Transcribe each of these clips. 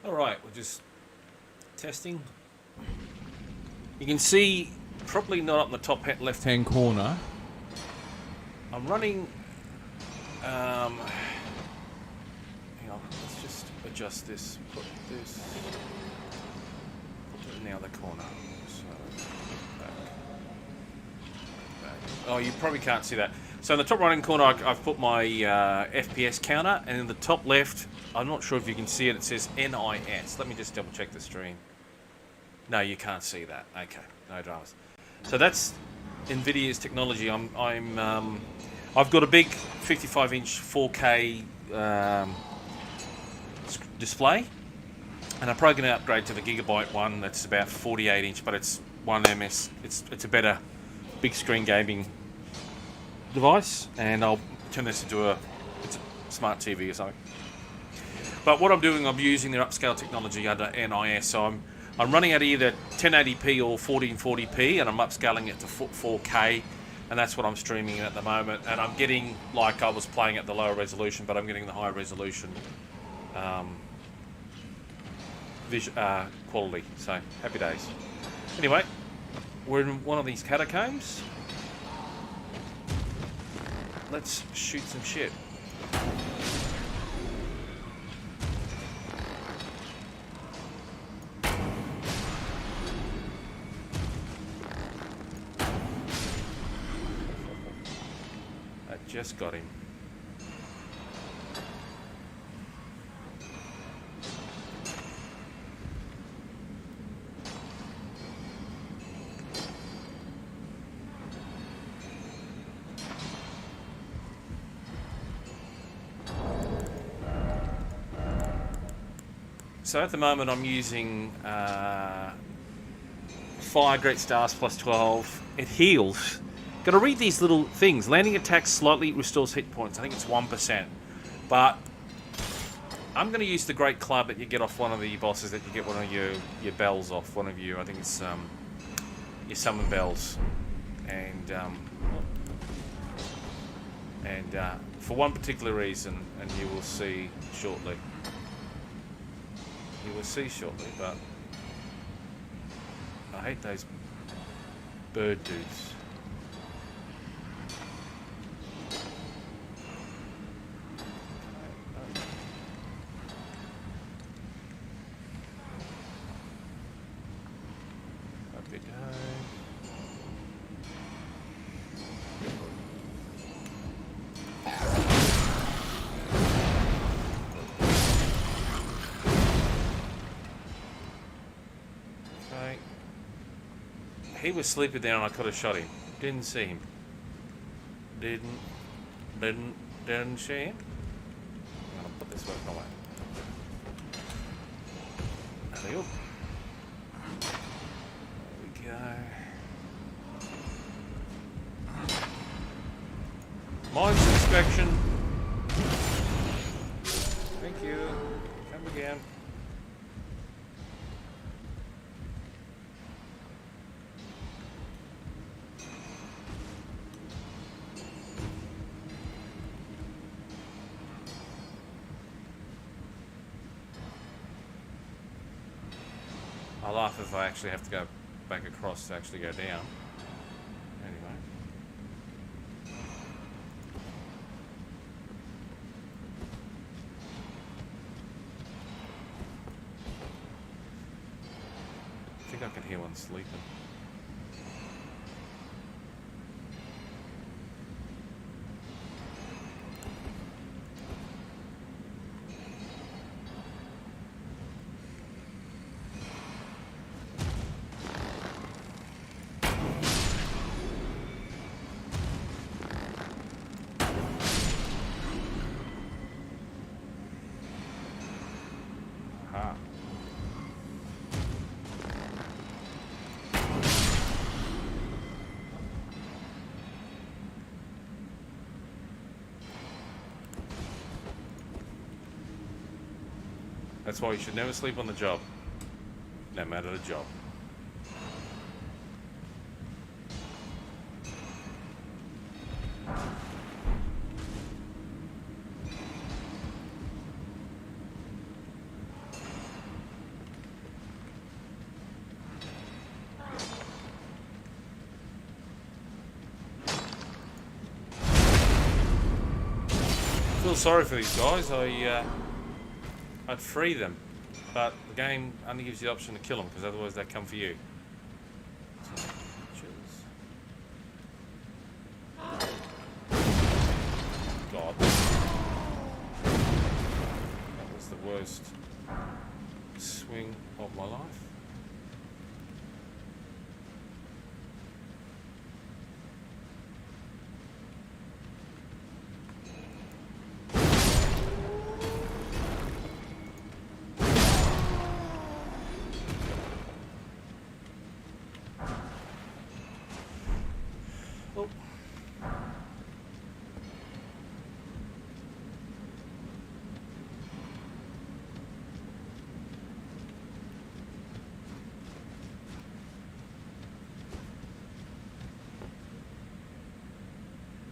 Alright, we're just testing. You can see, probably not up in the top left hand corner, I'm running, hang on, let's just adjust this, put it in the other corner. So, back. Oh, you probably can't see that. So in the top right-hand corner, I've put my FPS counter, and in the top left, I'm not sure if you can see it, it says NIS. Let me just double check the stream. No, you can't see that. Okay, no dramas. So that's NVIDIA's technology. I've got a big 55-inch 4K display, and I'm probably going to upgrade to the gigabyte one. That's about 48-inch, but it's 1 ms. It's a better big screen gaming device, and I'll turn this into a smart TV or something. But what I'm doing, I'm using their upscale technology under NIS. So I'm running at either 1080p or 1440p, and I'm upscaling it to 4K, and that's what I'm streaming at the moment. And I'm getting, like I was playing at the lower resolution, but I'm getting the higher resolution quality. So happy days. Anyway, we're in one of these catacombs. Let's shoot some shit. I just got him. So at the moment I'm using Fire Great Stars plus 12. It heals. Got to read these little things. Landing attacks slightly restores hit points. I think it's 1%. But I'm going to use the Great Club that you get off one of the bosses, that you get one of your bells off. One of you, I think it's your summon bells. And for one particular reason, and you will see shortly. You will see shortly, but I hate those bird dudes. Up we go. He was sleeping there and I could have shot him. Didn't see him. Didn't see him. I'm gonna put this weapon away. There we go. Mines inspection. Thank you. Come again. I'll laugh if I actually have to go back across to actually go down. Anyway. I think I can hear one sleeping. That's why you should never sleep on the job, no matter the job. feel sorry for these guys. I'd free them, but the game only gives you the option to kill them because otherwise they come for you. So, God, that was the worst swing of my life. Oh.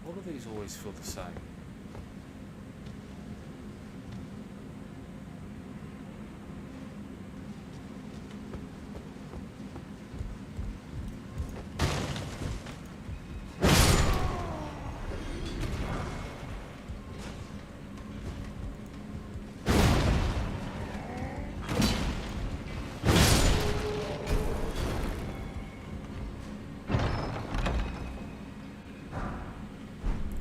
All of these always feel the same.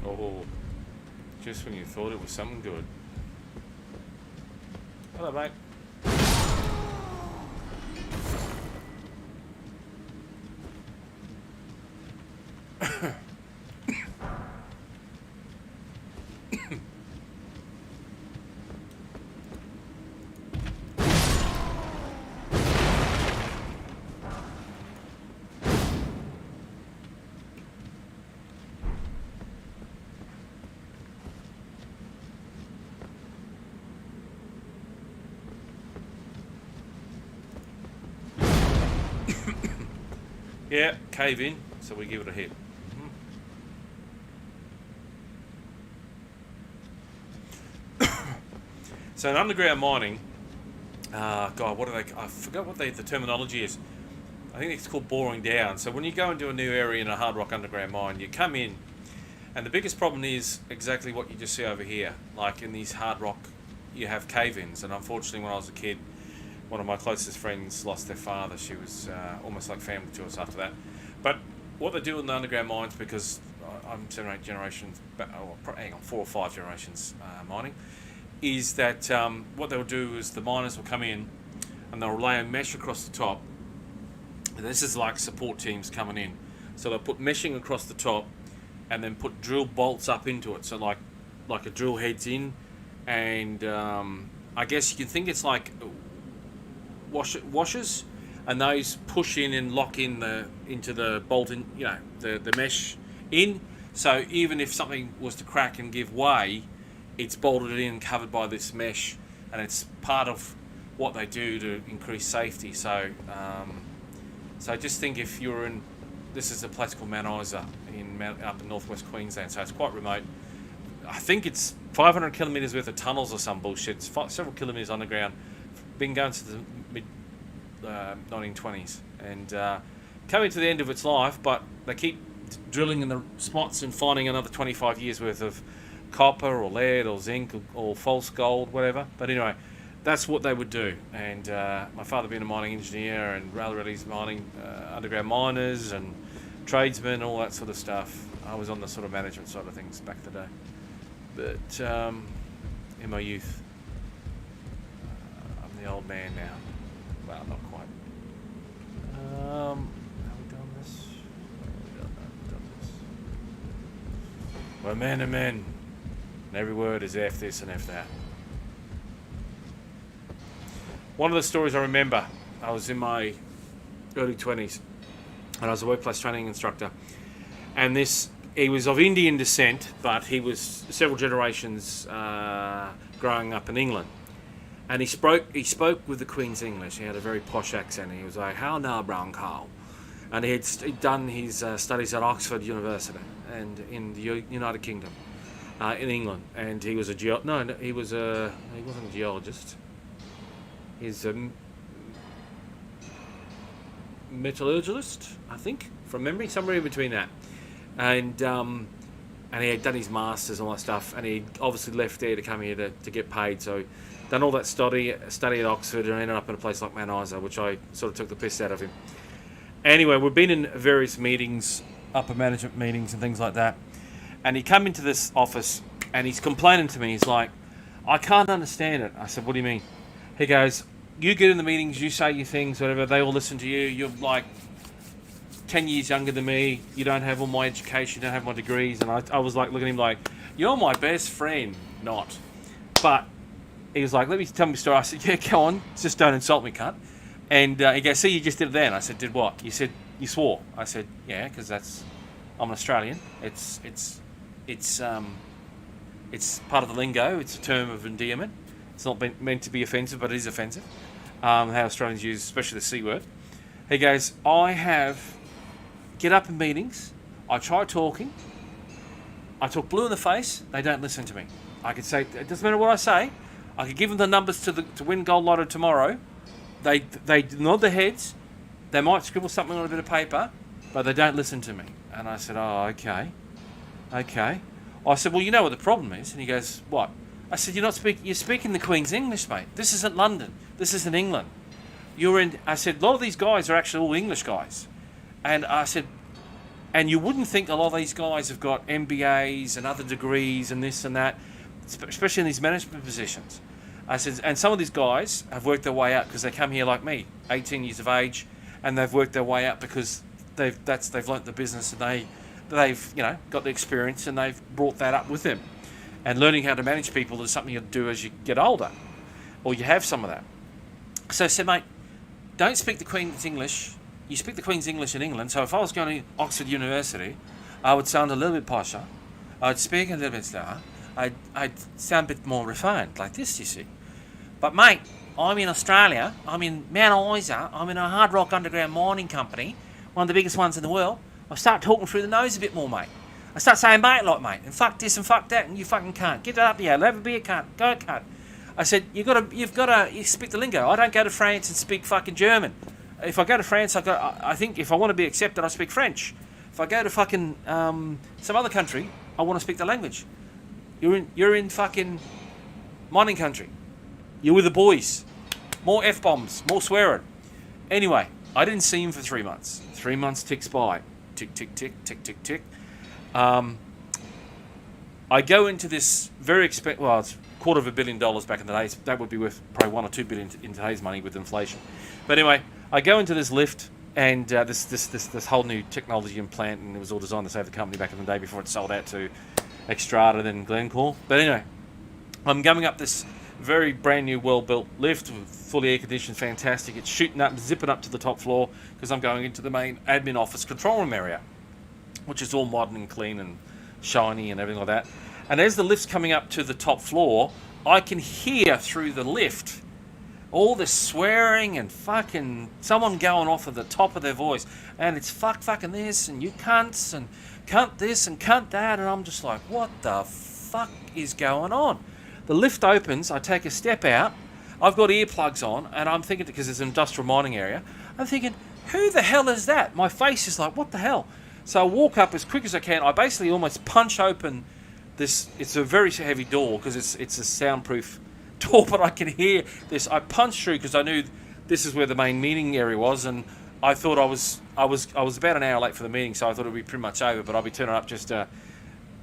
Oh, just when you thought it was something good. Hello, mate. Yeah, cave in, so we give it a hit. So in underground mining, God, what do they? I forgot what the terminology is. I think it's called boring down. So when you go into a new area in a hard rock underground mine, you come in, and the biggest problem is exactly what you just see over here. Like in these hard rock, you have cave-ins, and unfortunately, when I was a kid, one of my closest friends lost their father. She was almost like family to us after that. But what they do in the underground mines, because I'm 7 or 8 generations, hang on, 4 or 5 generations mining, is that what they'll do is the miners will come in and they'll lay a mesh across the top. And this is like support teams coming in. So they'll put meshing across the top and then put drill bolts up into it. So like a drill heads in, and I guess you can think it's like washers, and those push in and lock in into the bolt in, the mesh in. So even if something was to crack and give way, it's bolted in, covered by this mesh, and it's part of what they do to increase safety. So so just think if you're in, this is a place called Mount Isa up in northwest Queensland, so it's quite remote. I think it's 500 kilometres worth of tunnels or some bullshit. It's several kilometres underground. Been going to the mid 1920s, and coming to the end of its life, but they keep drilling in the spots and finding another 25 years worth of copper or lead or zinc or false gold, whatever. But anyway, that's what they would do. And my father being a mining engineer, and Rally's mining, underground miners and tradesmen, all that sort of stuff. I was on the sort of management side of things back in the day. But in my youth, I'm the old man now. Well, not quite. Have we done this? We've done this. We're men and men. And every word is F this and F that. One of the stories I remember, I was in my early 20s, and I was a workplace training instructor. And he was of Indian descent, but he was several generations growing up in England. And he spoke with the Queen's English. He had a very posh accent. He was like, "How now, brown cow?" And he'd done his studies at Oxford University and in the United Kingdom, in England. And he was he wasn't a geologist. He's a metallurgist, I think, from memory, somewhere in between that. And and he had done his masters and all that stuff, and he obviously left there to come here to get paid. So done all that study at Oxford, and ended up in a place like Mount Isa, which I sort of took the piss out of him. Anyway, we've been in various meetings, upper management meetings and things like that, and he come into this office and he's complaining to me. He's like, I can't understand it. I said, what do you mean? He goes, you get in the meetings, you say your things, whatever, they all listen to you. You're like 10 years younger than me. You don't have all my education, you don't have my degrees. And I was like, looking at him like, you're my best friend. Not. But he was like, tell me a story. I said, yeah, go on. Just don't insult me, cunt. And he goes, see, you just did it then. I said, did what? You said, you swore. I said, yeah, because I'm an Australian. It's part of the lingo. It's a term of endearment. It's not meant to be offensive, but it is offensive. How Australians use, especially the C word. He goes, get up in meetings. I try talking. I talk blue in the face. They don't listen to me. I could say, it doesn't matter what I say. I could give them the numbers to win Gold Lotto tomorrow. They nod their heads. They might scribble something on a bit of paper, but they don't listen to me. And I said, oh, okay. I said, well, you know what the problem is? And he goes, what? I said, you're speaking the Queen's English, mate. This isn't London. This isn't England. I said, a lot of these guys are actually all English guys. And I said, and you wouldn't think a lot of these guys have got MBAs and other degrees and this and that, especially in these management positions. I said, and some of these guys have worked their way up because they come here like me, 18 years of age, and they've worked their way up because they've learnt the business and they've got the experience and they've brought that up with them. And learning how to manage people is something you do as you get older, or you have some of that. So I said, mate, don't speak the Queen's English. You speak the Queen's English in England. So if I was going to Oxford University, I would sound a little bit posher. I'd speak a little bit slower. I'd sound a bit more refined, like this, you see. But mate, I'm in Australia. I'm in Mount Isa. I'm in a hard rock underground mining company, one of the biggest ones in the world. I start talking through the nose a bit more, mate. I start saying mate like mate, and fuck this and fuck that, and you fucking can't. Get that up here, have a beer, cunt. Go, cunt. I said, you've got to speak the lingo. I don't go to France and speak fucking German. If I go to France, I think if I want to be accepted, I speak French. If I go to fucking some other country, I want to speak the language. You're in fucking mining country. You're with the boys. More F-bombs, more swearing. Anyway, I didn't see him for 3 months. 3 months ticks by. Tick, tick, tick, tick, tick, tick. I go into this very expensive, well, it's $250 million back in the days. That would be worth probably $1 or $2 billion in today's money with inflation. But anyway, I go into this lift and this whole new technology and plant, and it was all designed to save the company back in the day before it sold out to Xstrata, then Glencore. But anyway, I'm going up this very brand new, well-built lift, fully air-conditioned, fantastic. It's shooting up, zipping up to the top floor because I'm going into the main admin office control room area, which is all modern and clean and shiny and everything like that. And as the lift's coming up to the top floor, I can hear through the lift all this swearing and fucking someone going off at the top of their voice. And it's fucking this and you cunts and cunt this and cunt that. And I'm just like, what the fuck is going on? The lift opens, I take a step out, I've got earplugs on, and I'm thinking, because it's an industrial mining area, I'm thinking, who the hell is that? My face is like, what the hell? So I walk up as quick as I can. I basically almost punch open this. It's a very heavy door because it's a soundproof door, but I can hear this. I punched through because I knew this is where the main meeting area was, and I thought I was about an hour late for the meeting, so I thought it would be pretty much over. But I'll be turning up just to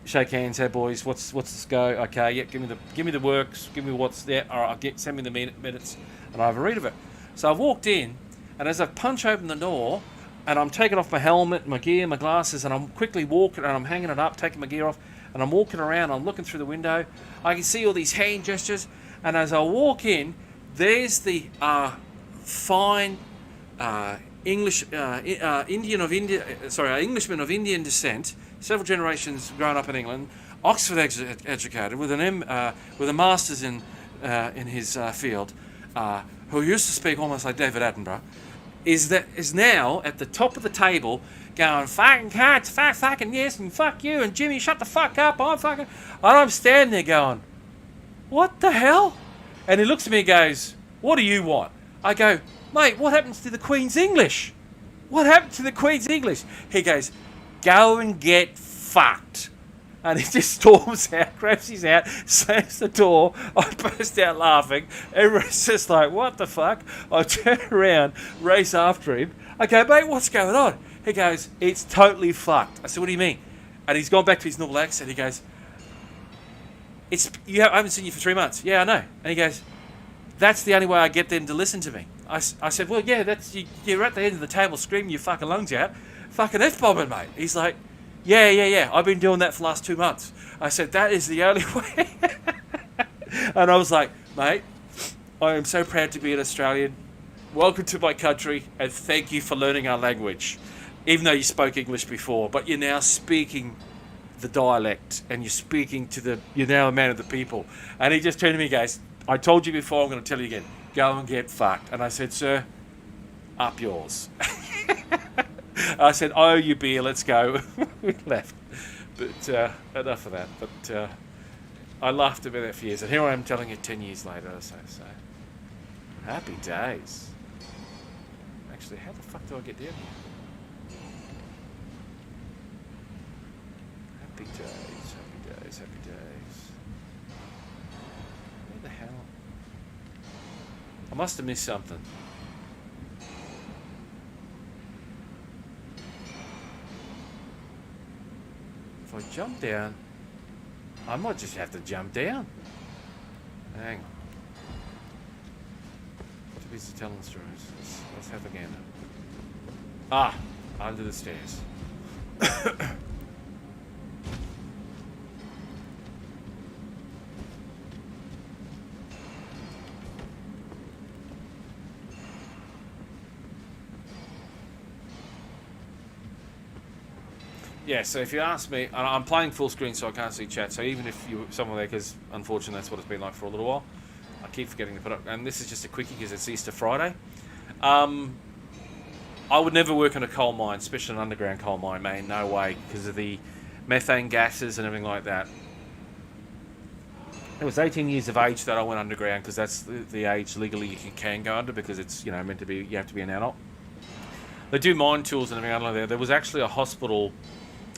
shake hands. Hey boys, what's this go? Okay, yeah, give me the works, give me what's there. All right, send me the minutes, and I have a read of it. So I've walked in, and as I punch open the door, and I'm taking off my helmet, my gear, my glasses, and I'm quickly walking, and I'm hanging it up, taking my gear off, and I'm walking around, I'm looking through the window. I can see all these hand gestures, and as I walk in, there's the fine Englishman of Indian descent, several generations grown up in England, Oxford educated, with a master's in his field, who used to speak almost like David Attenborough, is now at the top of the table going, fucking cunts, fucking yes, and fuck you, and Jimmy, shut the fuck up, and I'm standing there going, what the hell? And he looks at me and goes, what do you want? I go, mate, what happens to the Queen's English? What happened to the Queen's English? He goes, go and get fucked. And he just storms out, grabs his hat, slams the door. I burst out laughing. Everyone's just like, what the fuck? I turn around, race after him. I go, mate, what's going on? He goes, it's totally fucked. I said, what do you mean? And he's gone back to his normal accent. He goes, I haven't seen you for 3 months. Yeah, I know. And he goes, that's the only way I get them to listen to me. I said, well, yeah, you're at the end of the table screaming your fucking lungs out. Fucking F-bombing, mate. He's like, yeah. I've been doing that for the last 2 months. I said, that is the only way. And I was like, mate, I am so proud to be an Australian. Welcome to my country, and thank you for learning our language. Even though you spoke English before, but you're now speaking the dialect, and you're now a man of the people. And he just turned to me and goes, I told you before, I'm going to tell you again, go and get fucked. And I said, sir, up yours. I said, I owe you beer, let's go. We left. But enough of that. But I laughed about that for years. And here I am telling you 10 years later. So happy days. Actually, how the fuck do I get down here? Happy days. Where the hell? I must have missed something. If I jump down, I might just have to jump down. Hang on. Too busy telling stories. Let's have a gander. Ah, under the stairs. Yeah, so if you ask me, I'm playing full screen so I can't see chat, so even if you're somewhere there, because unfortunately that's what it's been like for a little while, I keep forgetting to put up, and this is just a quickie because it's Easter Friday. I would never work in a coal mine, especially an underground coal mine, man, no way, because of the methane gases and everything like that. It was 18 years of age that I went underground, because that's the age legally you can go under, because it's, you know, meant to be, you have to be an adult. They do mine tours and everything like that. There was actually a hospital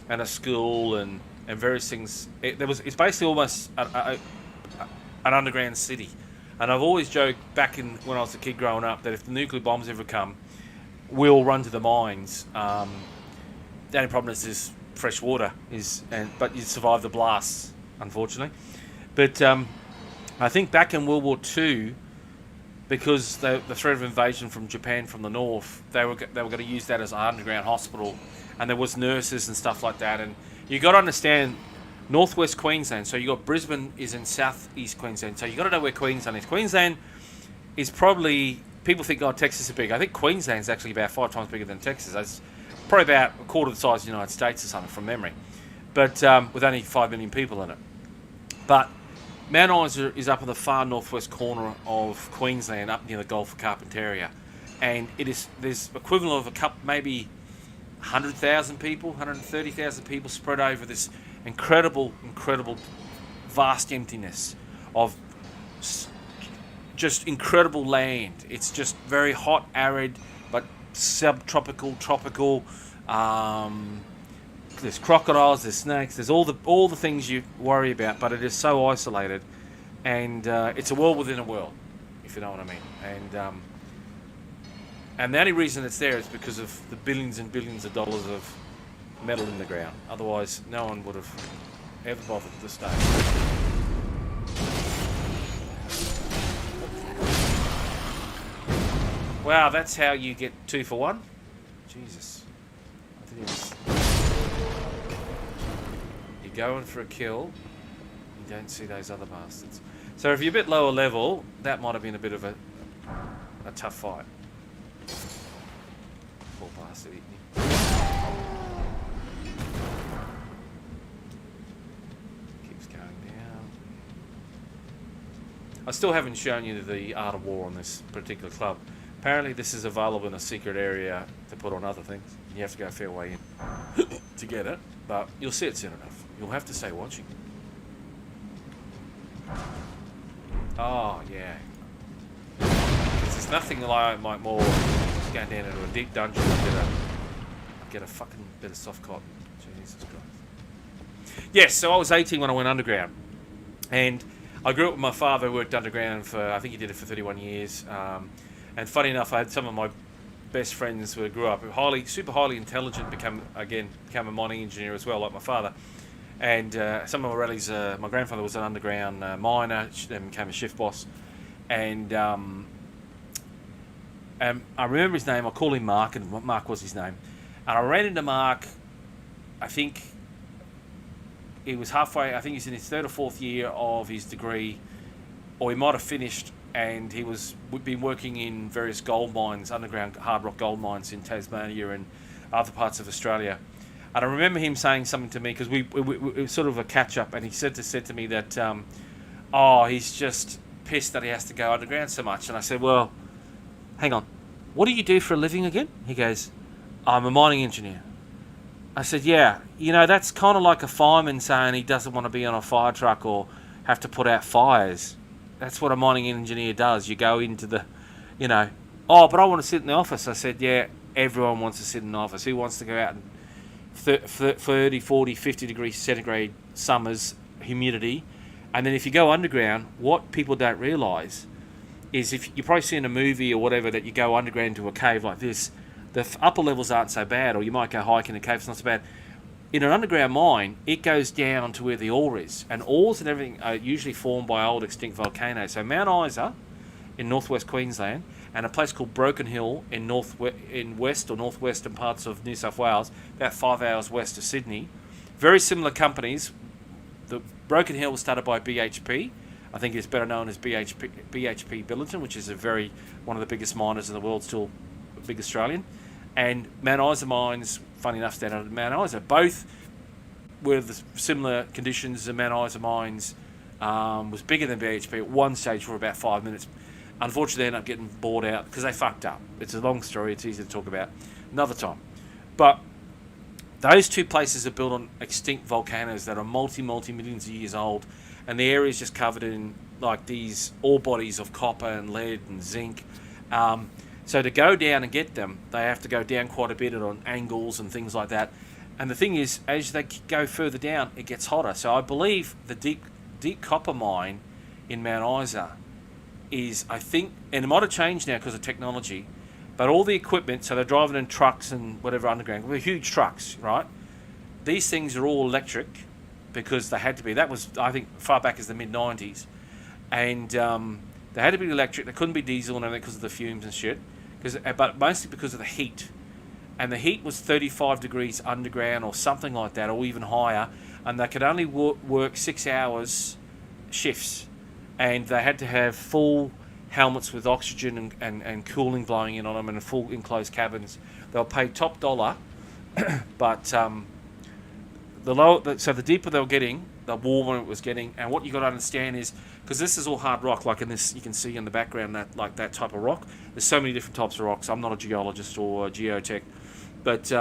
and a school and various things. It's basically almost an underground city. And I've always joked back when I was a kid growing up that if the nuclear bombs ever come, we'll run to the mines. The only problem is there's fresh water, but you survive the blasts, unfortunately. But I think back in World War II, because the threat of invasion from Japan from the north, they were going to use that as an underground hospital. And there was nurses and stuff like that. And you got to understand, northwest Queensland. So you got Brisbane is in southeast Queensland. So you got to know where Queensland is. Queensland is probably, people think, oh, Texas is big. I think Queensland's actually about 5 times bigger than Texas. It's probably about a quarter the size of the United States or something from memory. But with only 5 million people in it. But Mount Isa is up in the far northwest corner of Queensland, up near the Gulf of Carpentaria. And there's equivalent of maybe 100,000 people, 130,000 people spread over this incredible vast emptiness of just incredible land. It's just very hot, arid, but subtropical, tropical. There's crocodiles, there's snakes, there's all the things you worry about, but it is so isolated, and it's a world within a world, if you know what I mean. And the only reason it's there is because of the billions and billions of dollars of metal in the ground. Otherwise, no one would have ever bothered to stay. Wow, that's how you get 2 for 1? Jesus. I didn't even... You're going for a kill, you don't see those other bastards. So if you're a bit lower level, that might have been a bit of a tough fight. Poor bastard eating you. Keeps going down. I still haven't shown you the Art of War on this particular club. Apparently this is available in a secret area to put on other things. You have to go a fair way in to get it, but you'll see it soon enough. You'll have to stay watching. Oh, yeah. There's nothing like more going down into a deep dungeon and get a fucking bit of soft cotton. Jesus Christ. Yes, so I was 18 when I went underground. And I grew up with my father who worked underground for, I think he did it for 31 years. And funny enough, I had some of my best friends who grew up super highly intelligent, became a mining engineer as well, like my father. And some of my relatives, my grandfather was an underground miner, then became a shift boss. And I remember his name, I call him Mark, and Mark was his name. And I ran into Mark, I think he was halfway, I think he's in his third or fourth year of his degree, or he might have finished, and we'd been working in various gold mines, underground hard rock gold mines in Tasmania and other parts of Australia. And I remember him saying something to me, because it was sort of a catch-up, and he said to me that, he's just pissed that he has to go underground so much. And I said, well, hang on, what do you do for a living again? He goes, I'm a mining engineer. I said, yeah, that's kind of like a fireman saying he doesn't want to be on a fire truck or have to put out fires. That's what a mining engineer does. You go into the, but I want to sit in the office. I said, yeah, everyone wants to sit in the office. Who wants to go out in 30, 40, 50 degrees centigrade summers, humidity? And then if you go underground, what people don't realise is, if you probably see in a movie or whatever that you go underground into a cave like this, the upper levels aren't so bad, or you might go hiking in a cave, it's not so bad. In an underground mine, it goes down to where the ore is, and ores and everything are usually formed by old extinct volcanoes. So Mount Isa in northwest Queensland, and a place called Broken Hill in west or northwestern parts of New South Wales, about 5 hours west of Sydney. Very similar companies. The Broken Hill was started by BHP. I think it's better known as BHP Billiton, which is one of the biggest miners in the world, still a big Australian. And Mount Isa mines, funny enough, stand out of Mount Isa. Both were the similar conditions. The Mount Isa mines was bigger than BHP at one stage for about 5 minutes. Unfortunately, they ended up getting bored out because they fucked up. It's a long story. It's easy to talk about another time. But those two places are built on extinct volcanoes that are multi-millions of years old. And the area is just covered in like these ore bodies of copper and lead and zinc. So to go down and get them, they have to go down quite a bit on angles and things like that. And the thing is, as they go further down, it gets hotter. So I believe the deep copper mine in Mount Isa is, I think, and it might have changed now because of technology, but all the equipment, so they're driving in trucks and whatever underground, they're huge trucks, right? These things are all electric because they had to be. That was, I think, far back as the mid-90s. And they had to be electric. They couldn't be diesel and everything because of the fumes and shit. But mostly because of the heat. And the heat was 35 degrees underground or something like that, or even higher. And they could only work 6 hours shifts. And they had to have full helmets with oxygen and cooling blowing in on them, and full enclosed cabins. They were paid top dollar. But so the deeper they were getting, the warmer it was getting. And what you got to understand is, because this is all hard rock, like in this, you can see in the background that type of rock. There's so many different types of rocks. I'm not a geologist or a geotech, but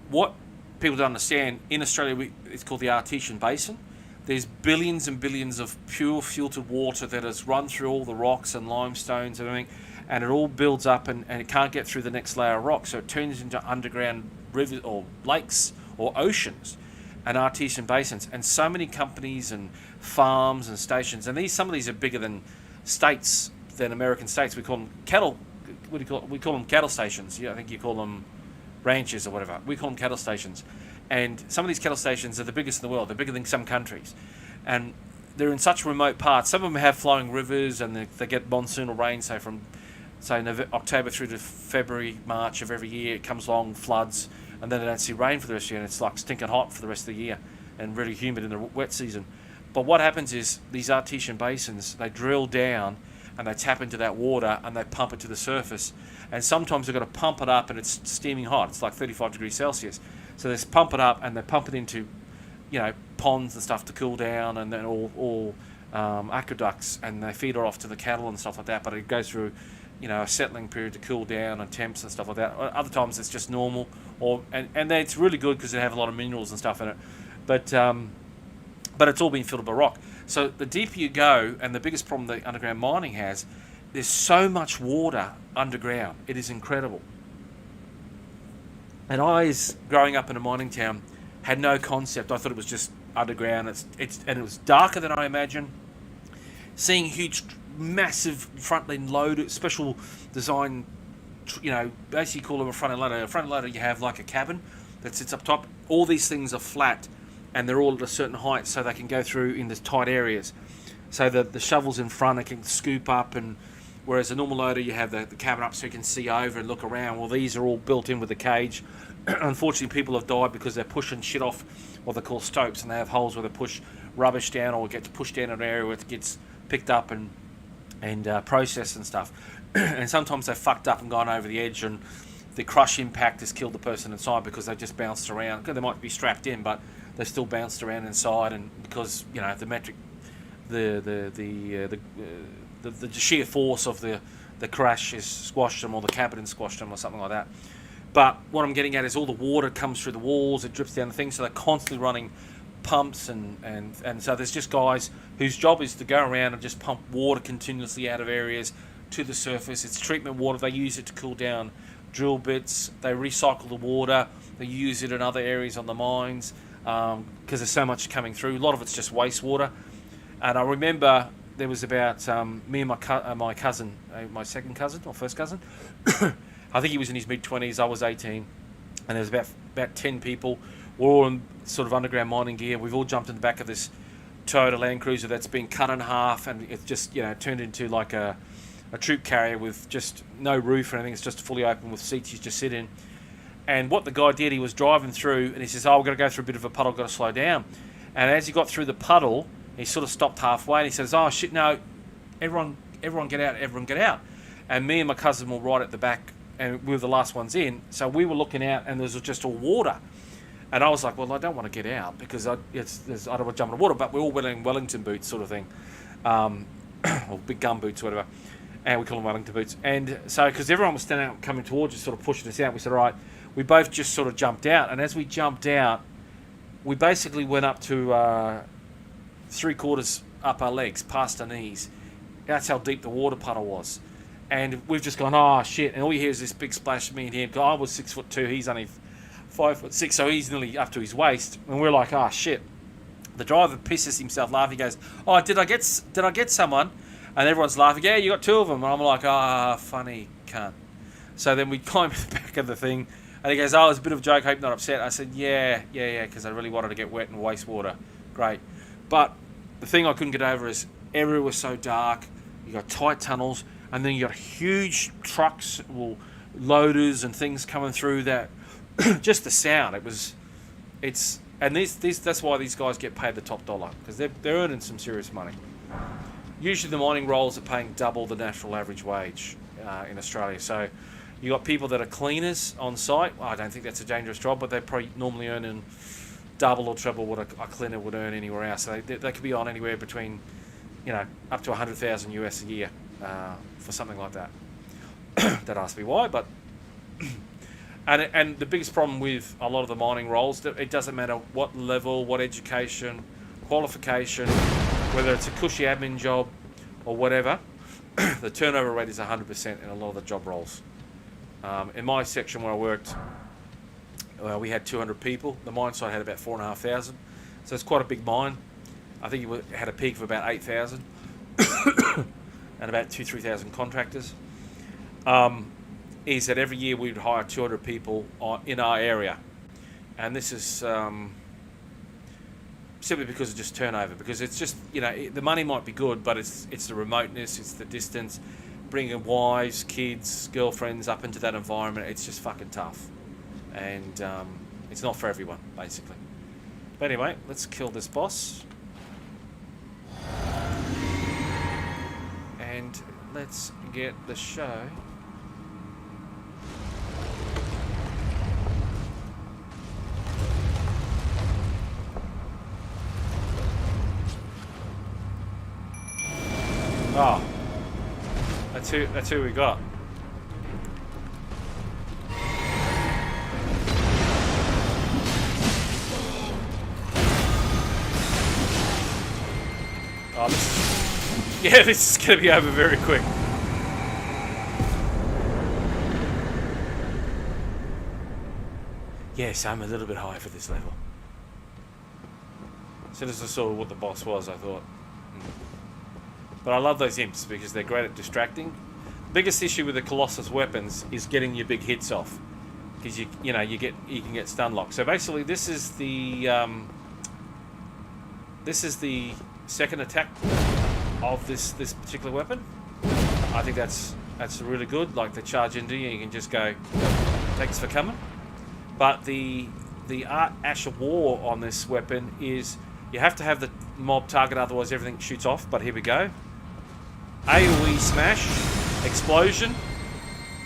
what people don't understand, in Australia, it's called the Artesian Basin. There's billions and billions of pure filtered water that has run through all the rocks and limestones and everything, and it all builds up and it can't get through the next layer of rock, so it turns into underground rivers or lakes or oceans and artesian basins. And so many companies and farms and stations, and some of these are bigger than states, than American states. We call them cattle. What do you call? We call them cattle stations. I think you call them ranches or whatever. We call them cattle stations. And some of these cattle stations are the biggest in the world. They're bigger than some countries, and they're in such remote parts. Some of them have flowing rivers, and they get monsoonal rain. So from October through to February, March of every year, it comes along, floods, and then they don't see rain for the rest of the year, and it's like stinking hot for the rest of the year, and really humid in the wet season. But what happens is, these artesian basins, they drill down and they tap into that water and they pump it to the surface. And sometimes they've got to pump it up and it's steaming hot. It's like 35 degrees Celsius. So they pump it up and they pump it into, ponds and stuff to cool down, and then all aqueducts, and they feed it off to the cattle and stuff like that. But it goes through, a settling period to cool down and temps and stuff like that. Other times it's just normal, and it's really good because they have a lot of minerals and stuff in it. But it's all been filled by rock. So the deeper you go, and the biggest problem that underground mining has, there's so much water underground. It is incredible. And growing up in a mining town, had no concept. I thought it was just underground. And it was darker than I imagined. Seeing huge, massive front end loader, special design, basically call them a front end loader. A front end loader, you have like a cabin that sits up top. All these things are flat, and they're all at a certain height, so they can go through in the tight areas. So the shovels in front, they can scoop up, and whereas a normal loader, you have the cabin up so you can see over and look around. Well, these are all built in with the cage. Unfortunately, people have died because they're pushing shit off what they call stopes, and they have holes where they push rubbish down, or it gets pushed down an area where it gets picked up and processed and stuff. And sometimes they've fucked up and gone over the edge, and the crush impact has killed the person inside because they just bounced around. They might be strapped in, but they still bounced around inside, and because the sheer force of the crash has squashed them, or the cabin squashed them, or something like that. But what I'm getting at is all the water comes through the walls, it drips down the thing, so they're constantly running pumps, and so there's just guys whose job is to go around and just pump water continuously out of areas to the surface. It's treatment water. They use it to cool down drill bits. They recycle the water. They use it in other areas on the mines because there's so much coming through. A lot of it's just wastewater. And I remember there was about me and my cousin, my second cousin or first cousin. I think he was in his mid-20s. I was 18, and there was about 10 people. We're all in sort of underground mining gear. We've all jumped in the back of this Toyota Land Cruiser that's been cut in half, and it's just turned into like a troop carrier with just no roof or anything. It's just fully open with seats you just sit in. And what the guy did, he was driving through, and he says, "Oh, we're going to go through a bit of a puddle. Got to slow down." And as he got through the puddle, he sort of stopped halfway, and he says, "Oh shit, no! Everyone get out! Everyone get out!" And me and my cousin were right at the back, and we were the last ones in. So we were looking out, and there was just all water. And I was like, well, I don't want to get out because I don't want to jump in the water, but we're all wearing Wellington boots sort of thing, or big gum boots or whatever, and we call them Wellington boots. And so, because everyone was standing out, coming towards us, sort of pushing us out, we said, all right, we both just sort of jumped out. And as we jumped out, we basically went up to 3/4 up our legs, past our knees. That's how deep the water puddle was. And we've just gone, oh shit, and all you hear is this big splash of me and him. I was 6'2", he's only 5'6", so he's nearly up to his waist, and we're like, oh shit. The driver pisses himself laughing. He goes, oh, did I get someone? And everyone's laughing. Yeah, you got 2 of them. And I'm like, ah, funny cunt. So then we climb the back of the thing, and he goes, oh, it's a bit of a joke. Hope not upset. I said, yeah, because I really wanted to get wet and waste water. Great. But the thing I couldn't get over is everywhere was so dark. You got tight tunnels, and then you got huge trucks, loaders and things coming through that. Just the sound, that's why these guys get paid the top dollar, because they're earning some serious money. Usually the mining roles are paying double the national average wage in Australia. So you got people that are cleaners on site. Well, I don't think that's a dangerous job, but they're probably normally earning double or treble what a cleaner would earn anywhere else. So they could be on anywhere between, up to 100,000 US a year for something like that. Don't ask me why, but. And the biggest problem with a lot of the mining roles, it doesn't matter what level, what education, qualification, whether it's a cushy admin job or whatever, the turnover rate is 100% in a lot of the job roles. In my section where I worked, we had 200 people. The mine site had about 4,500. So it's quite a big mine. I think it had a peak of about 8,000 and about 2,000-3,000 contractors. Is that every year we'd hire 200 people in our area, and this is simply because of just turnover. Because it's just the money might be good, but it's the remoteness, it's the distance, bringing wives, kids, girlfriends up into that environment. It's just fucking tough, and it's not for everyone basically. But anyway, let's kill this boss, and let's get the show. Oh, that's who we got. Oh, this is going to be over very quick. Yes, I'm a little bit high for this level. soon as I saw what the boss was, I thought. But I love those imps because they're great at distracting. The biggest issue with the Colossus weapons is getting your big hits off, because you can get stun locked. So basically, this is the second attack of this particular weapon. I think that's really good. Like, they charge into you, you can just go, thanks for coming. But the Ash of War on this weapon is you have to have the mob target, otherwise everything shoots off. But here we go. AoE smash, explosion,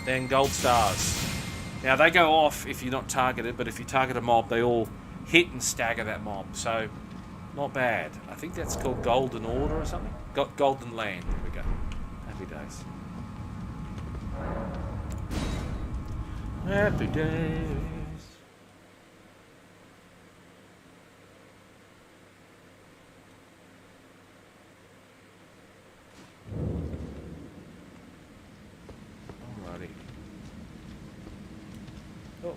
then gold stars. Now they go off if you're not targeted, but if you target a mob, they all hit and stagger that mob. So not bad. I think that's called Golden Order or something. Golden Land. There we go. Happy days. Happy days. Alrighty. Oh.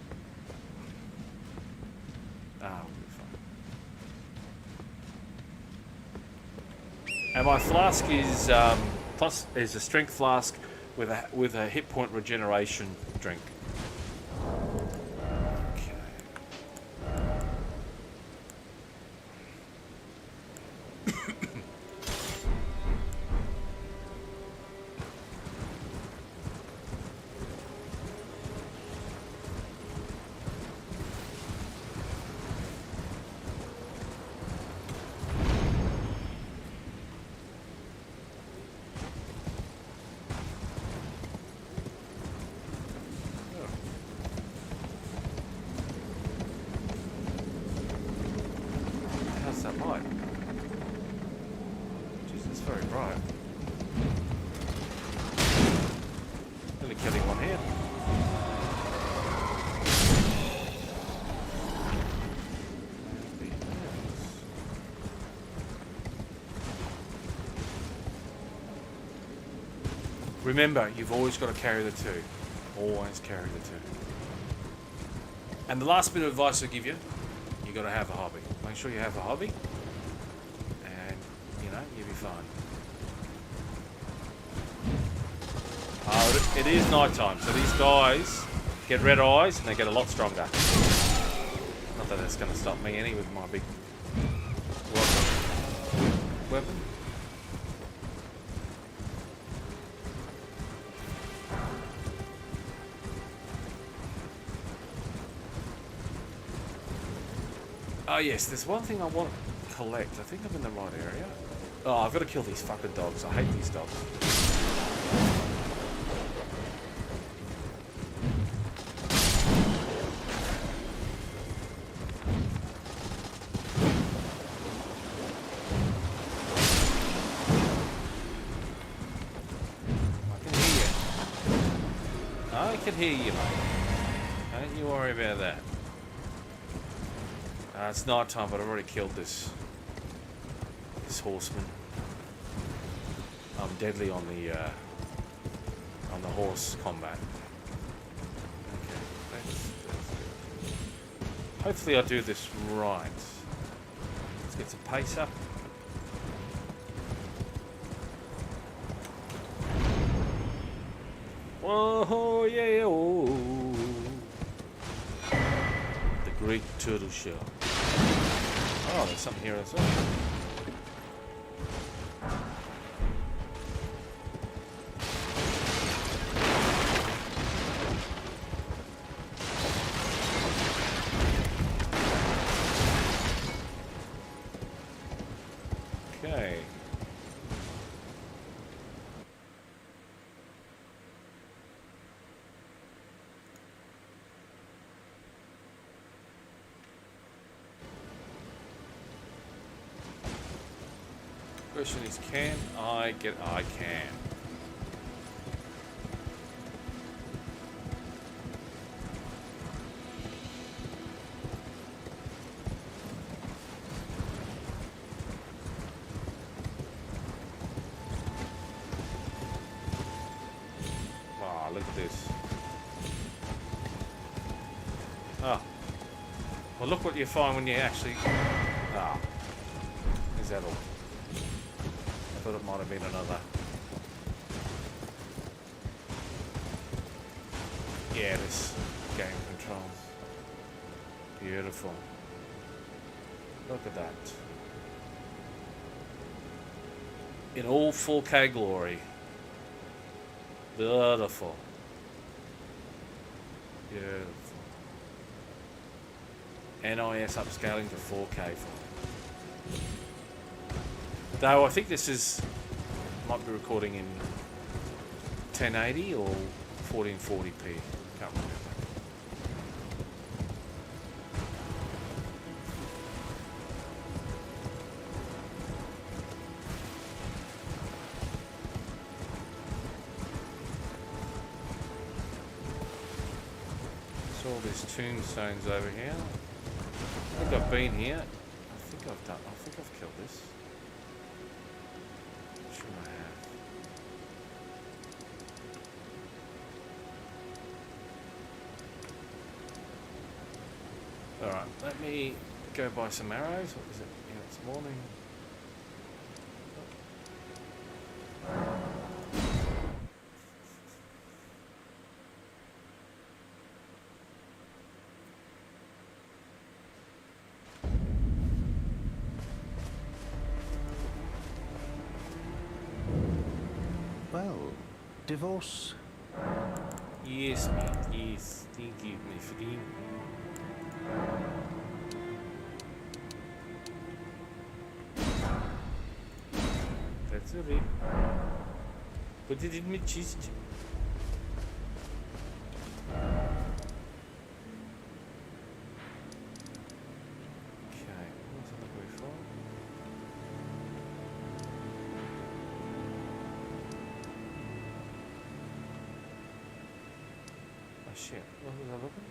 Ah, we'll be fine. And my flask is is a strength flask with a hit point regeneration drink. Remember, you've always got to carry the two. Always carry the two. And the last bit of advice I'll give you, you've got to have a hobby. Make sure you have a hobby, and, you'll be fine. It is night time, so these guys get red eyes and they get a lot stronger. Not that it's going to stop me any with my big weapon. Oh yes, there's one thing I want to collect. I think I'm in the right area. Oh, I've got to kill these fucking dogs. I hate these dogs. I can hear you, mate. Don't you worry about that. It's night time, but I've already killed this horseman. I'm deadly on the horse combat. Okay, that's good. Hopefully I do this right. Let's get some pace up. Whoa, yeah, oh. The Great Turtle Shell. Oh, there's something here as well. Okay. Question is, can I get... I can. Oh, look at this. Oh. Well, look what you find when you actually... Ah. Is that all? I thought it might have been another. Yeah, this game controls. Beautiful. Look at that. In all 4K glory. Beautiful. Beautiful. NIS upscaling to 4K. Though I think this is, might be recording in 1080 or 1440p. Can't remember. All these tombstones over here. I think I've been here. I think I've killed this. I'm sure I have. Alright, let me go buy some arrows. What is it? Yeah, it's morning. Divorce? Yes, mate. Yes. Thank you, my friend. That's alright. Put it in my chest. Okay, what's that way for? Shit, what was I looking?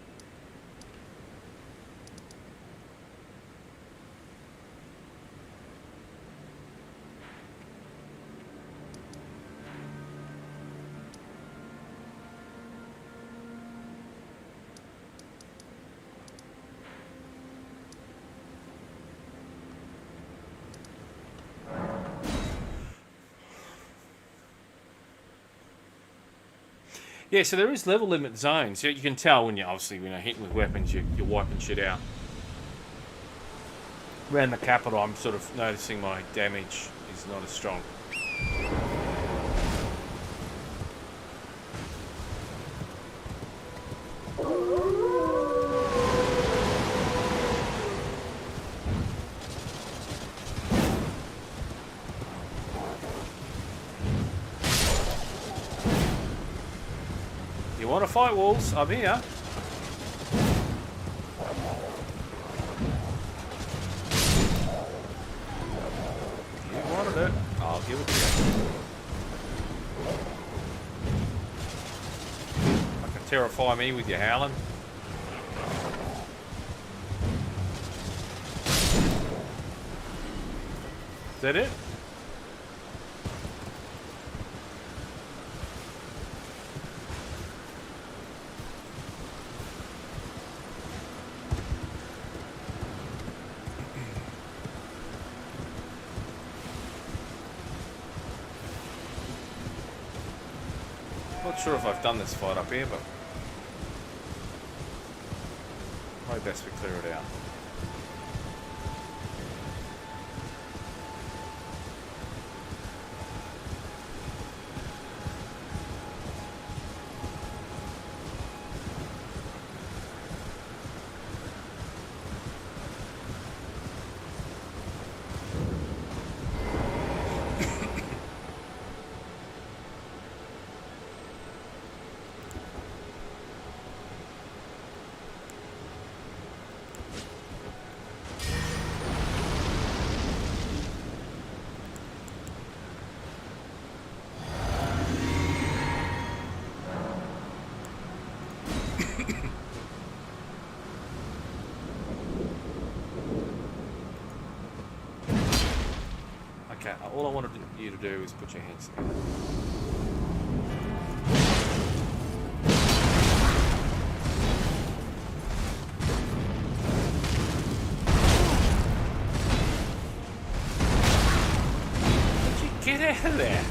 Yeah, so there is level limit zones. You can tell when you're obviously hitting with weapons, you're wiping shit out. Around the capital, I'm sort of noticing my damage is not as strong. You want to fight wolves? I'm here. You wanted it. I'll give it to you. I can terrify me with your howling. Is that it? Not sure if I've done this fight up here, but might best we clear it out. Okay, all I wanted you to do is put your hands together. out of there.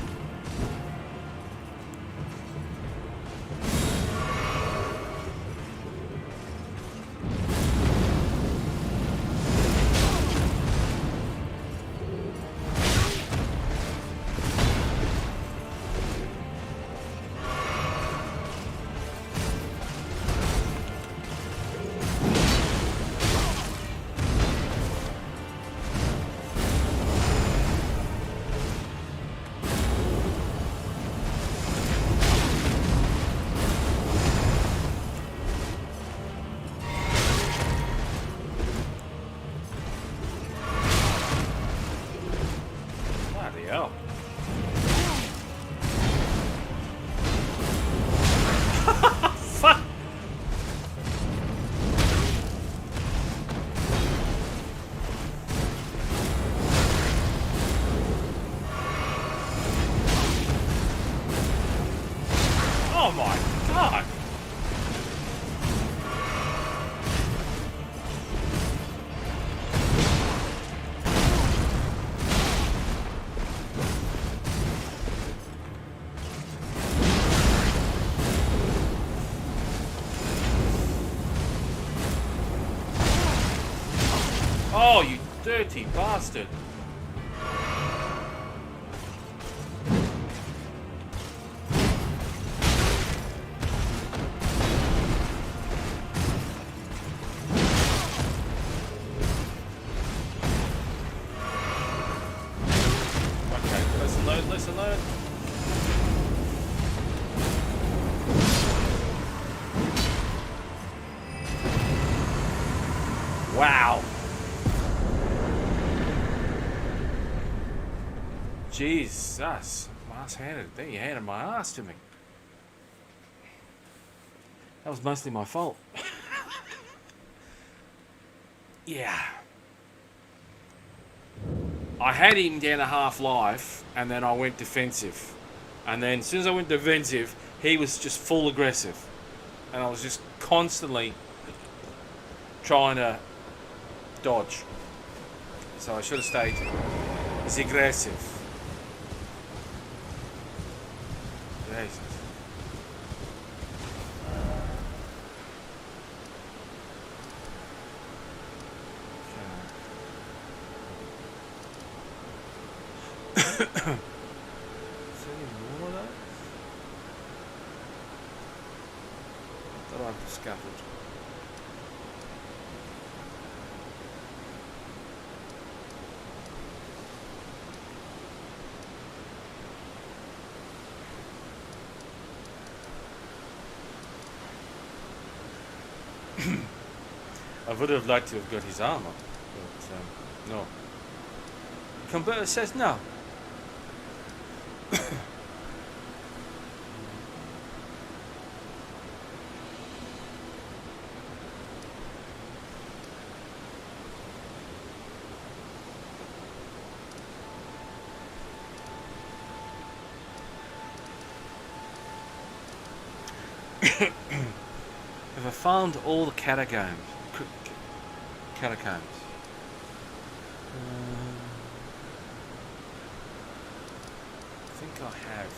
Oh my god! Oh, you dirty bastard! Listen, load. Wow. Jesus. My ass handed it. There you handed my ass to me. That was mostly my fault. Yeah. I had him down to half life, and then I went defensive. And then as soon as I went defensive, he was just full aggressive. And I was just constantly trying to dodge. So I should have stayed as aggressive. Jesus. Discovered. I would have liked to have got his armor, but no. Computer says no. Have I found all the catacombs? Catacombs. I think I have.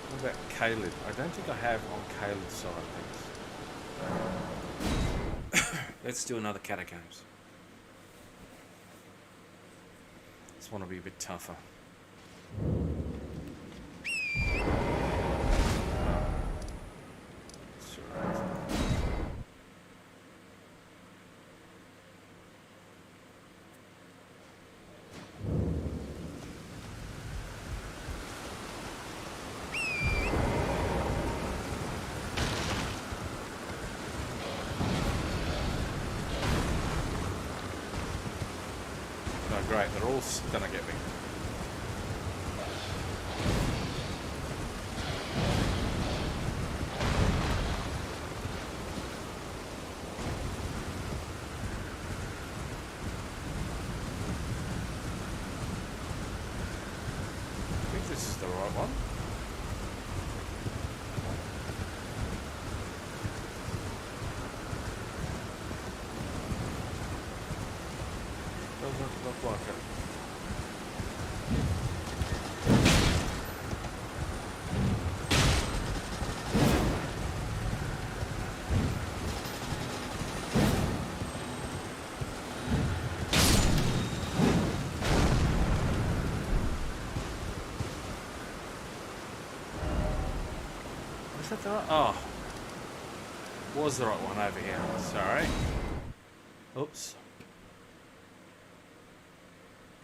What about Caleb? I don't think I have on Caleb's side of things. Let's do another catacombs. Just want to be a bit tougher. Great, they're all gonna get me. I think this is the right one. Doesn't look like it. that the right? Oh. Was the right one over here. Sorry. Oops.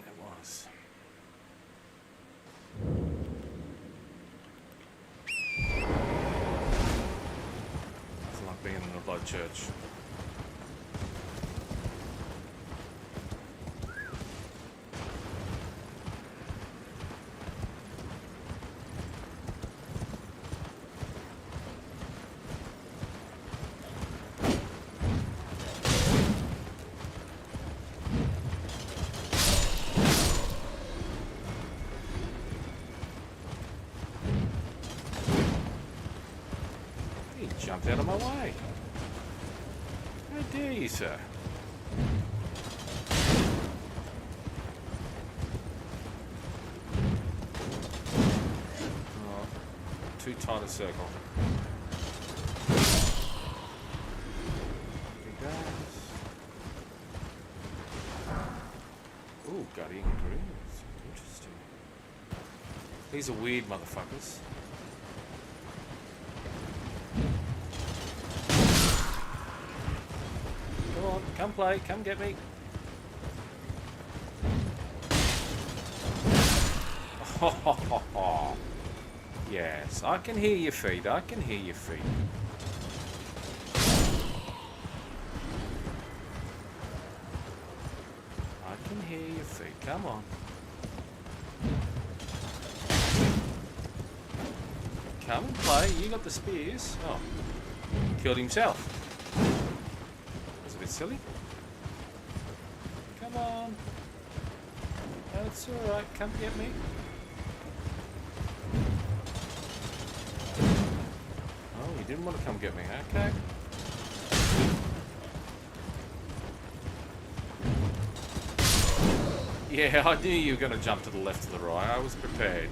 It was. Nothing like being in a blood church. He jumped out of my way. How dare you, sir? Oh, too tight a circle. There he goes. Ooh, Guardian Greens. Interesting. These are weird motherfuckers. Come play, come get me. Oh, yes, I can hear your feet, I can hear your feet. I can hear your feet, come on. Come and play, you got the spears. Oh, killed himself. Silly. Come on. That's alright. Come get me. Oh, you didn't want to come get me. Okay. Yeah, I knew you were going to jump to the left or the right. I was prepared.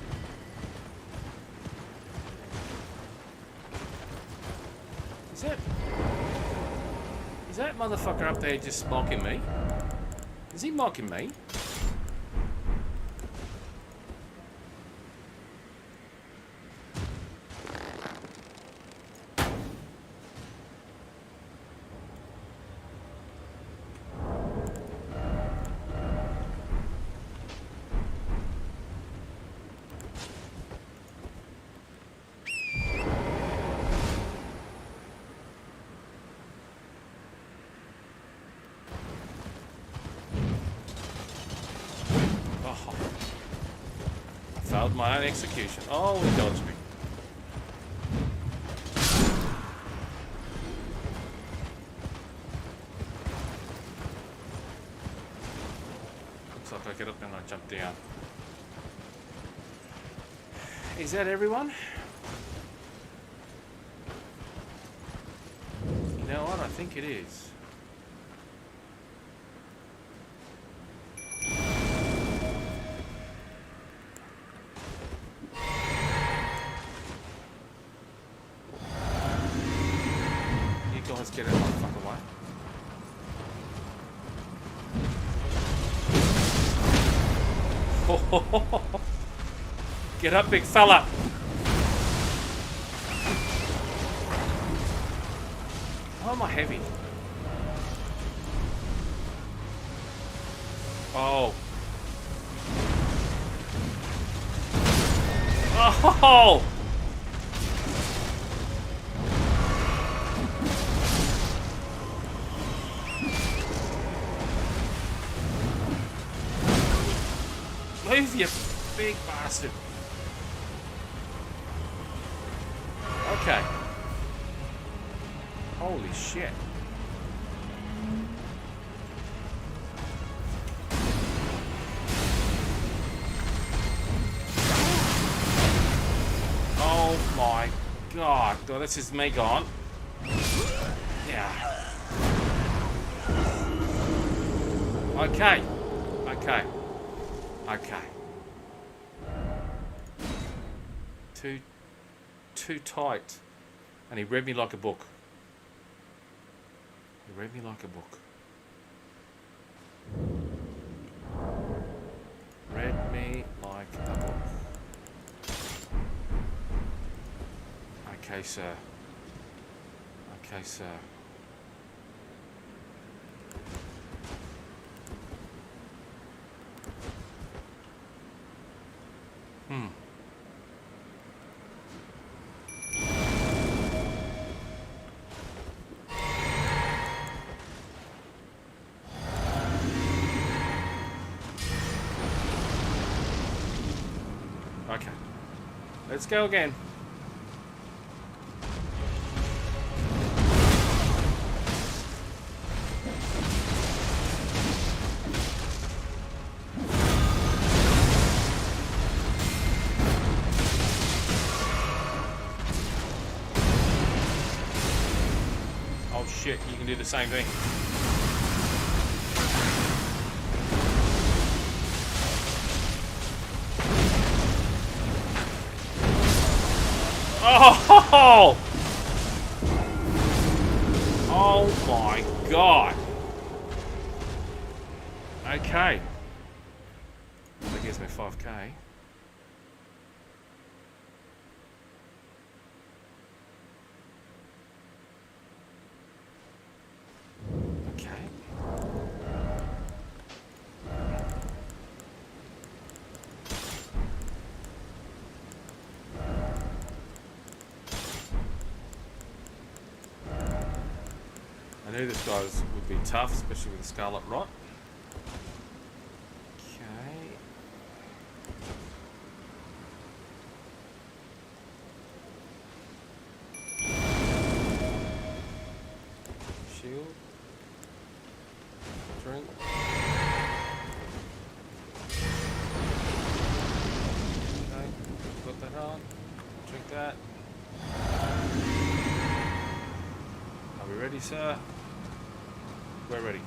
Is that motherfucker up there just mocking me? Is he mocking me? Failed my own execution. Oh, he dodged me. Looks like I get up and I jump down. Is that everyone? You know what? I think it is. Get out of my fucking way. Get up, big fella. Why am I heavy? Oh. Oh! Move, you big bastard. Okay. Holy shit. Oh my god. Oh, this is me gone. Yeah. Okay. Okay. Okay. Too tight. And he read me like a book. He read me like a book. Read me like a book. Okay, sir. Okay, sir. Okay. Let's go again. Oh shit, you can do the same thing. Oh! Oh my god. Okay. That gives me 5k. Okay. I knew this guy would be tough, especially with the Scarlet Rot. Okay. Shield. Drink. Okay, put that on. Drink that. Are we ready, sir? We're ready.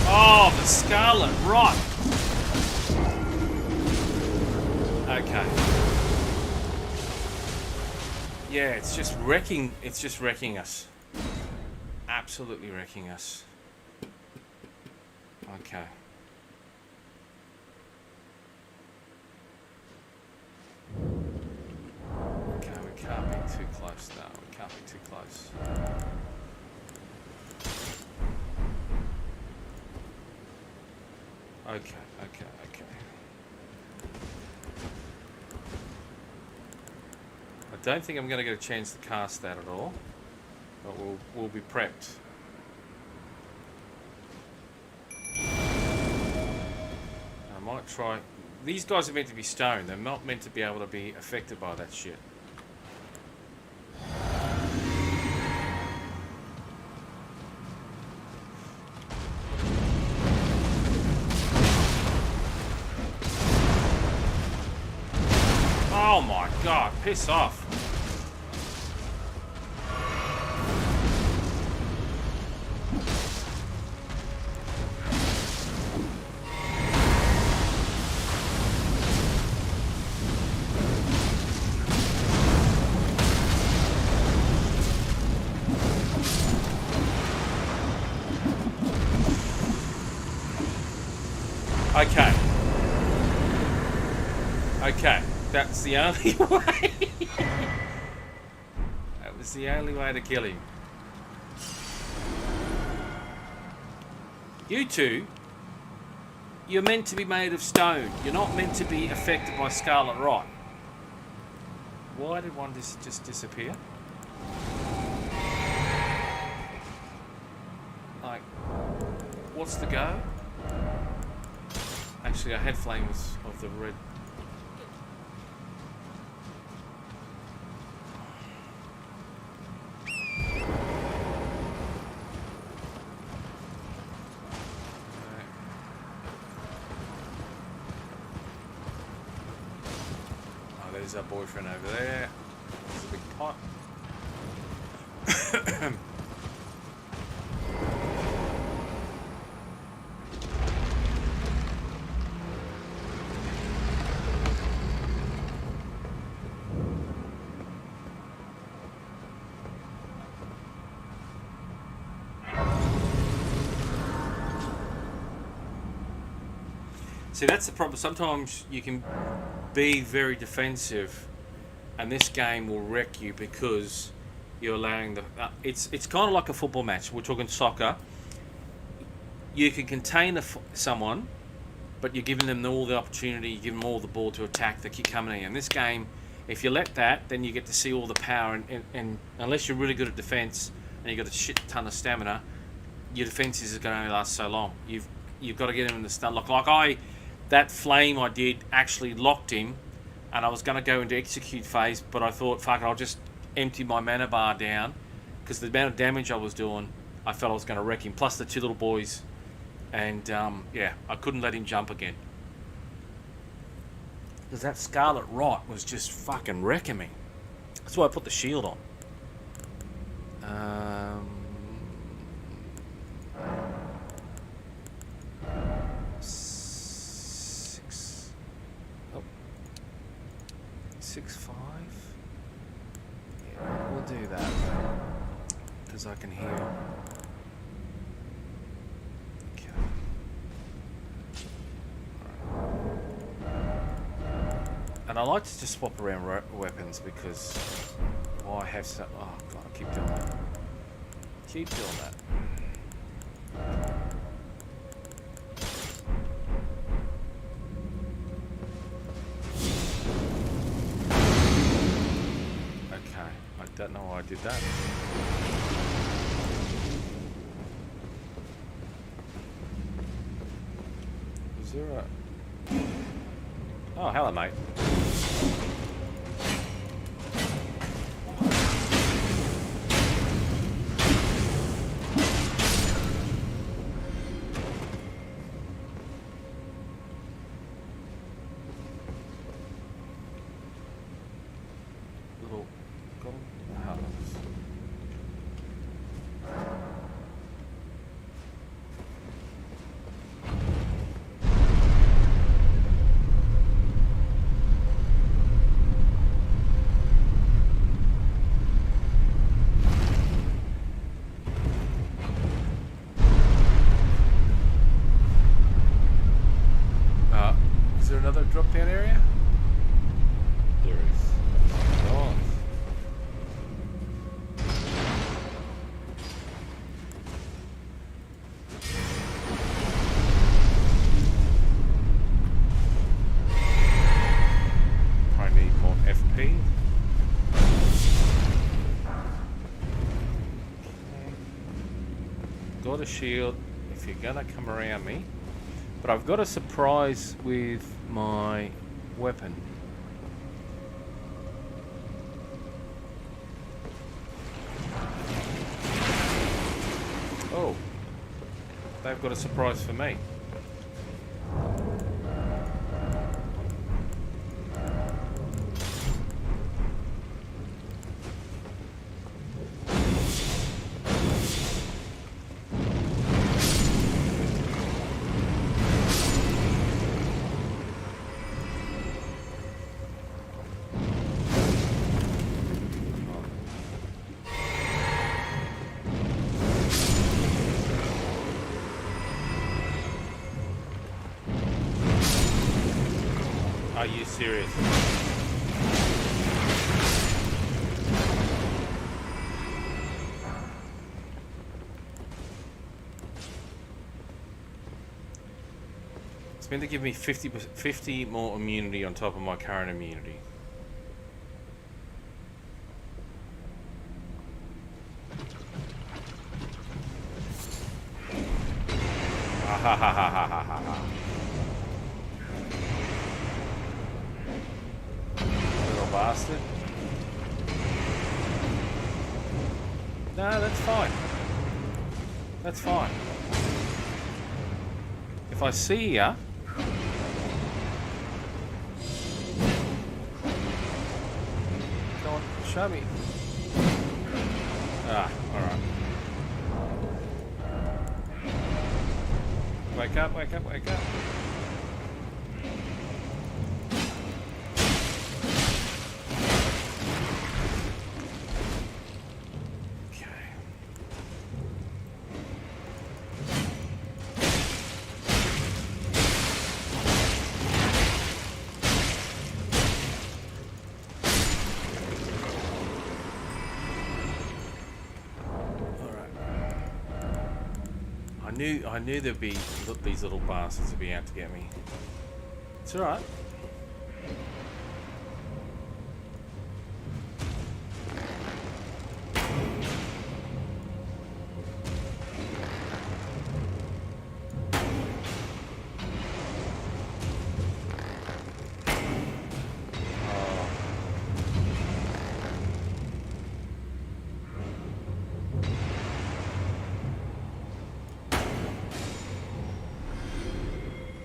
Oh, the Scarlet Rot. Okay. Yeah, it's just wrecking us. Absolutely wrecking us. Okay. Okay, we can't be too close now. We can't be too close. Okay. I don't think I'm going to get a chance to cast that at all, but we'll be prepped. I might try. These guys are meant to be stone. They're not meant to be able to be affected by that shit. Oh my god, piss off. Okay, that's the only way. That was the only way to kill him. You two, you're meant to be made of stone. You're not meant to be affected by Scarlet Rot. Why did one just disappear? Like, what's the go? Actually, I had flames of the red. There's our boyfriend over there. There's a big pot. See, that's the problem. Sometimes you can be very defensive, and this game will wreck you because you're allowing the. It's kind of like a football match. We're talking soccer. You can contain someone, but you're giving them all the opportunity. You give them all the ball to attack. They keep coming in. And this game, if you let that, then you get to see all the power. And unless you're really good at defense and you've got a shit ton of stamina, your defense is going to only last so long. You've got to get him in the stun. That flame I did actually locked him, and I was going to go into execute phase, but I thought, fuck it, I'll just empty my mana bar down, because the amount of damage I was doing, I felt I was going to wreck him, plus the two little boys, and yeah, I couldn't let him jump again. Because that Scarlet Rot was just fucking wrecking me. That's why I put the shield on. Do that because I can heal. Okay. And I like to just swap around weapons because I have so. Oh god, I keep doing that. Keep doing that. I don't know why I did that. Is there a... Oh, hello, mate. Is there another drop down area? There is. Oh. Probably need more FP. Got a shield if you're gonna come around me. But I've got a surprise with my weapon. Oh, they've got a surprise for me. Are you serious? It's meant to give me 50 more immunity on top of my current immunity. Ah ha ha ha ha ha ha ha. Bastard. No, that's fine. That's fine. If I see ya, go on, show me. Ah, alright. Wake up, wake up, wake up. knew there'd be these little bastards would be out to get me. It's alright.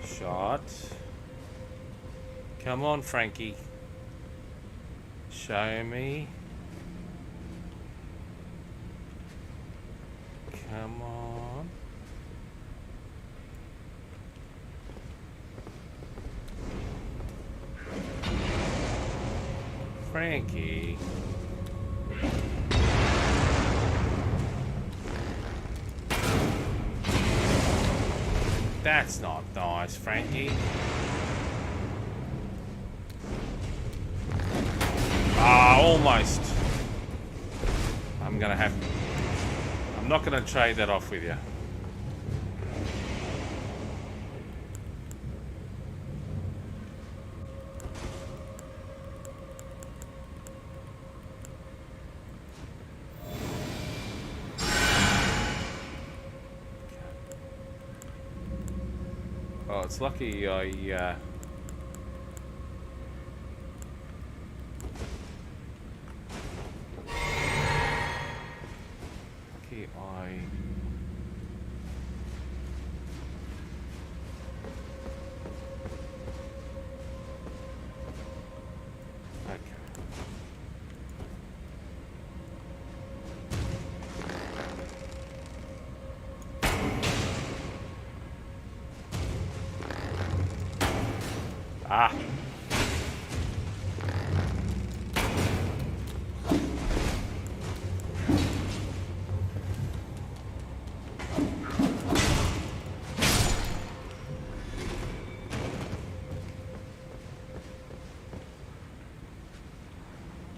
Shot. Come on, Frankie. Show me. Come on. Frankie. That's not nice, Frankie. Ah, almost. I'm not gonna trade that off with you. Oh, it's lucky I Ah.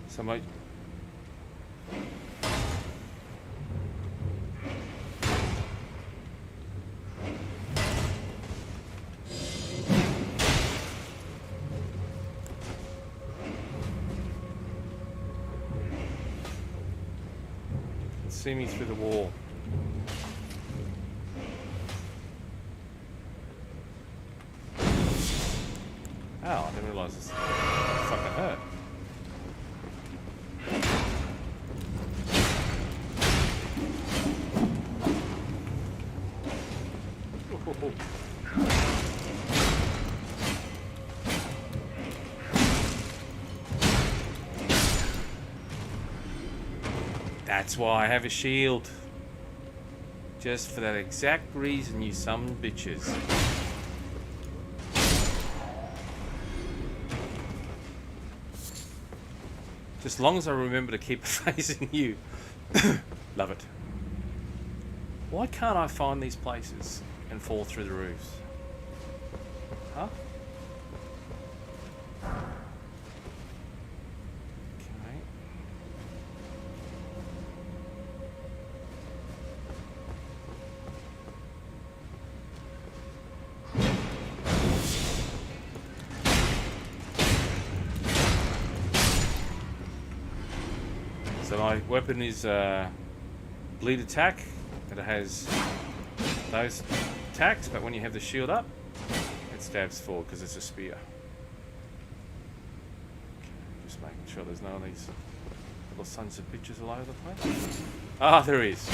Somebody. See me through the wall. Oh, I didn't realise this fucking hurt. That's why I have a shield. Just for that exact reason, you some bitches. Just as long as I remember to keep it facing you. Love it. Why can't I find these places and fall through the roofs? Huh? So my weapon is bleed attack, and it has those attacks, but when you have the shield up, it stabs forward because it's a spear. Okay, just making sure there's none of these little sons of bitches all over the place. Ah, there is.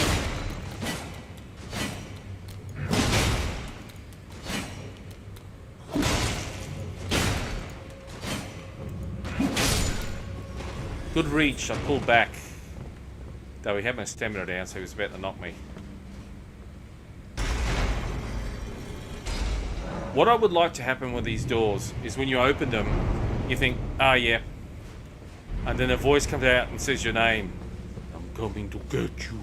Good reach, I pulled back. Though he had my stamina down, so he was about to knock me. What I would like to happen with these doors is when you open them, you think, ah, yeah. And then a voice comes out and says your name. I'm coming to get you.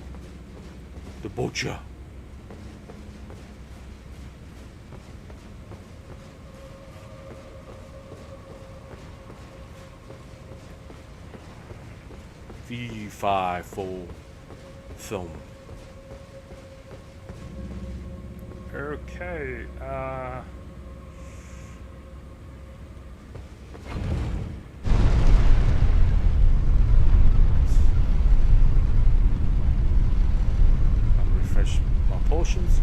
The butcher. V5 full film. Okay. I'll refresh my portions.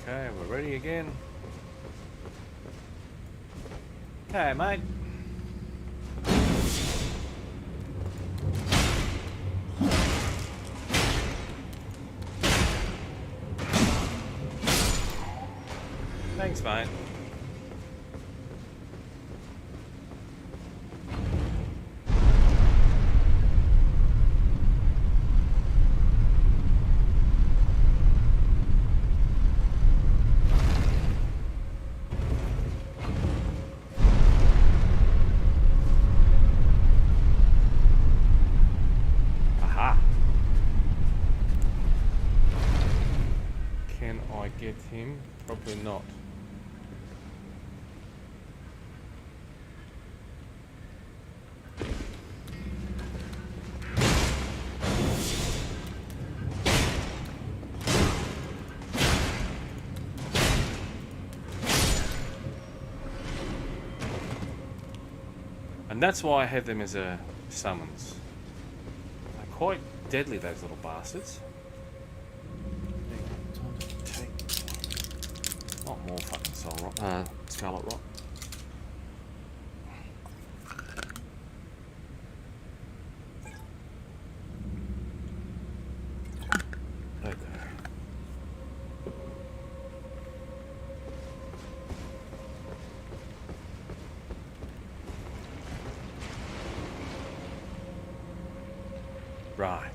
Okay, we're ready again. Okay, mate. Thanks, mate. Aha. Can I get him? Probably not. And that's why I have them as a summons. They're quite deadly, those little bastards. Not more fucking soul rock. Scarlet rock. Okay. Right.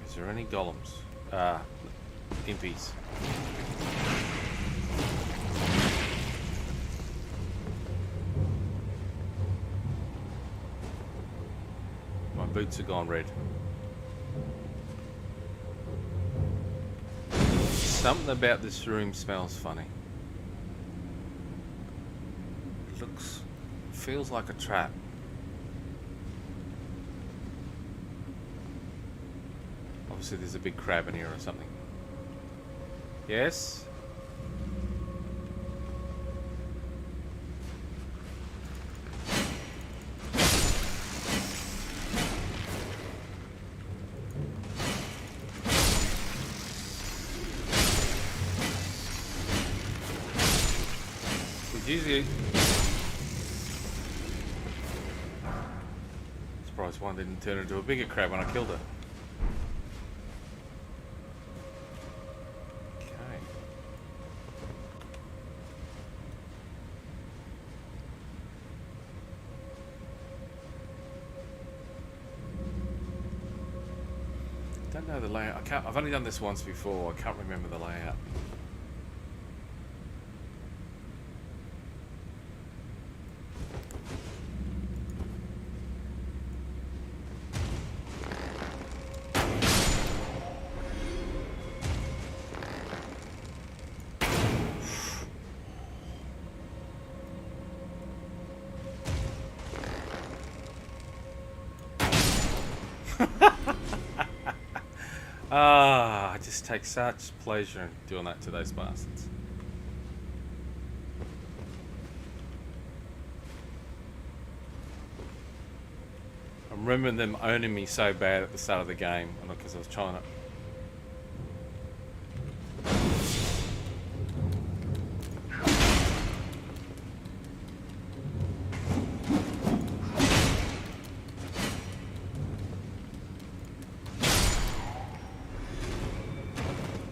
Is there any golems? Impies. My boots are gone red. Something about this room smells funny. It feels like a trap. Obviously there's a big crab in here or something. Yes? It's easy. Surprised one didn't turn into a bigger crab when I killed it. I don't know the layout. I've only done this once before. I can't remember the layout. I just take such pleasure in doing that to those bastards. I remember them owning me so bad at the start of the game, because I was trying to...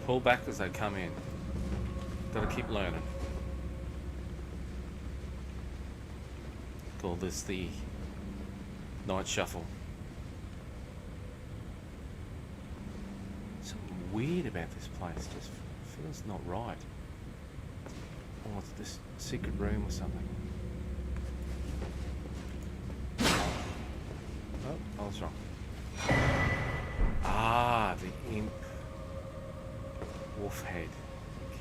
Pull back as they come in. Gotta keep learning. Call this the night shuffle. Something weird about this place. Just feels not right. Oh, it's this secret room or something. Oh, I was wrong. Ah, hardly imp. Wolf head. Okay.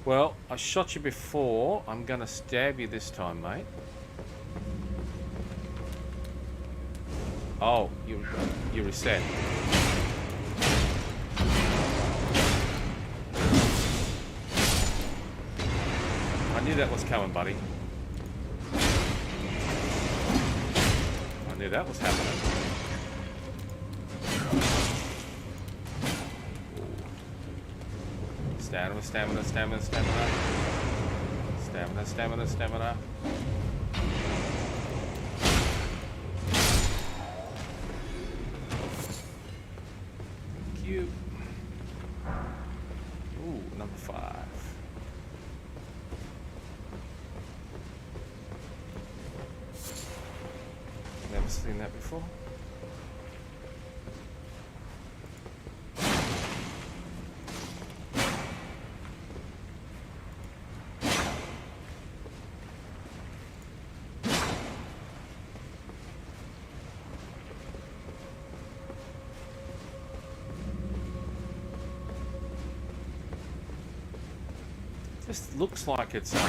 Well, I shot you before. I'm gonna stab you this time, mate. Oh, you reset. I knew that was coming, buddy. I knew that was happening. Stamina, stamina, stamina, stamina. Stamina, stamina, stamina. Thank you. Ooh, number 5. Never seen that before. Just looks like it's a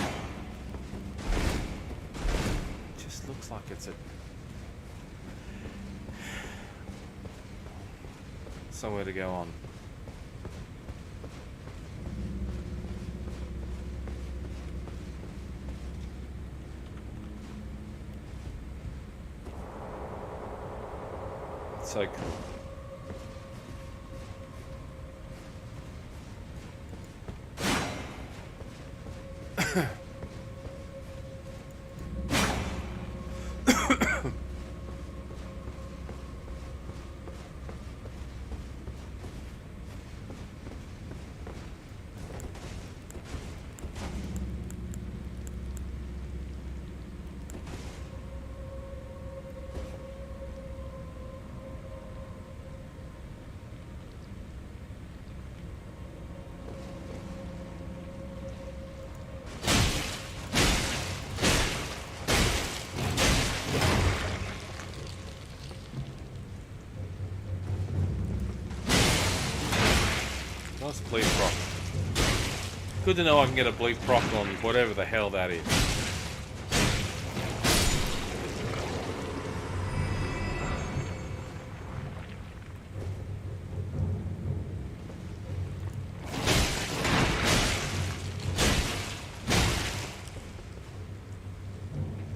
somewhere to go on. So cool. Nice bleed proc. Good to know I can get a bleed proc on whatever the hell that is.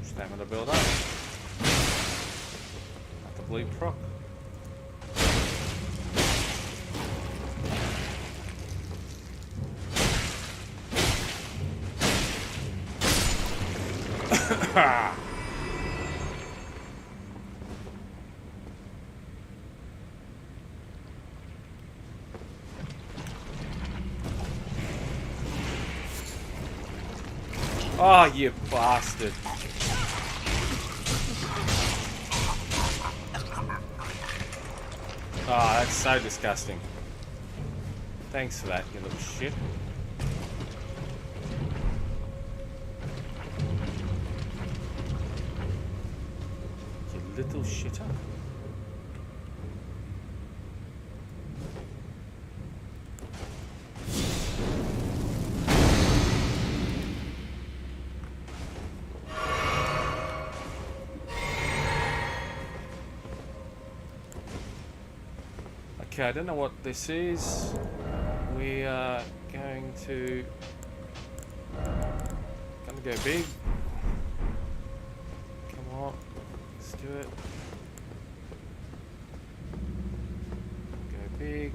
Stamina build up. Not the bleed proc. Oh, you bastard. Oh, that's so disgusting. Thanks for that, you little shit. You little shitter. Okay, I don't know what this is. We are going to go big. Come on, let's do it. Go big.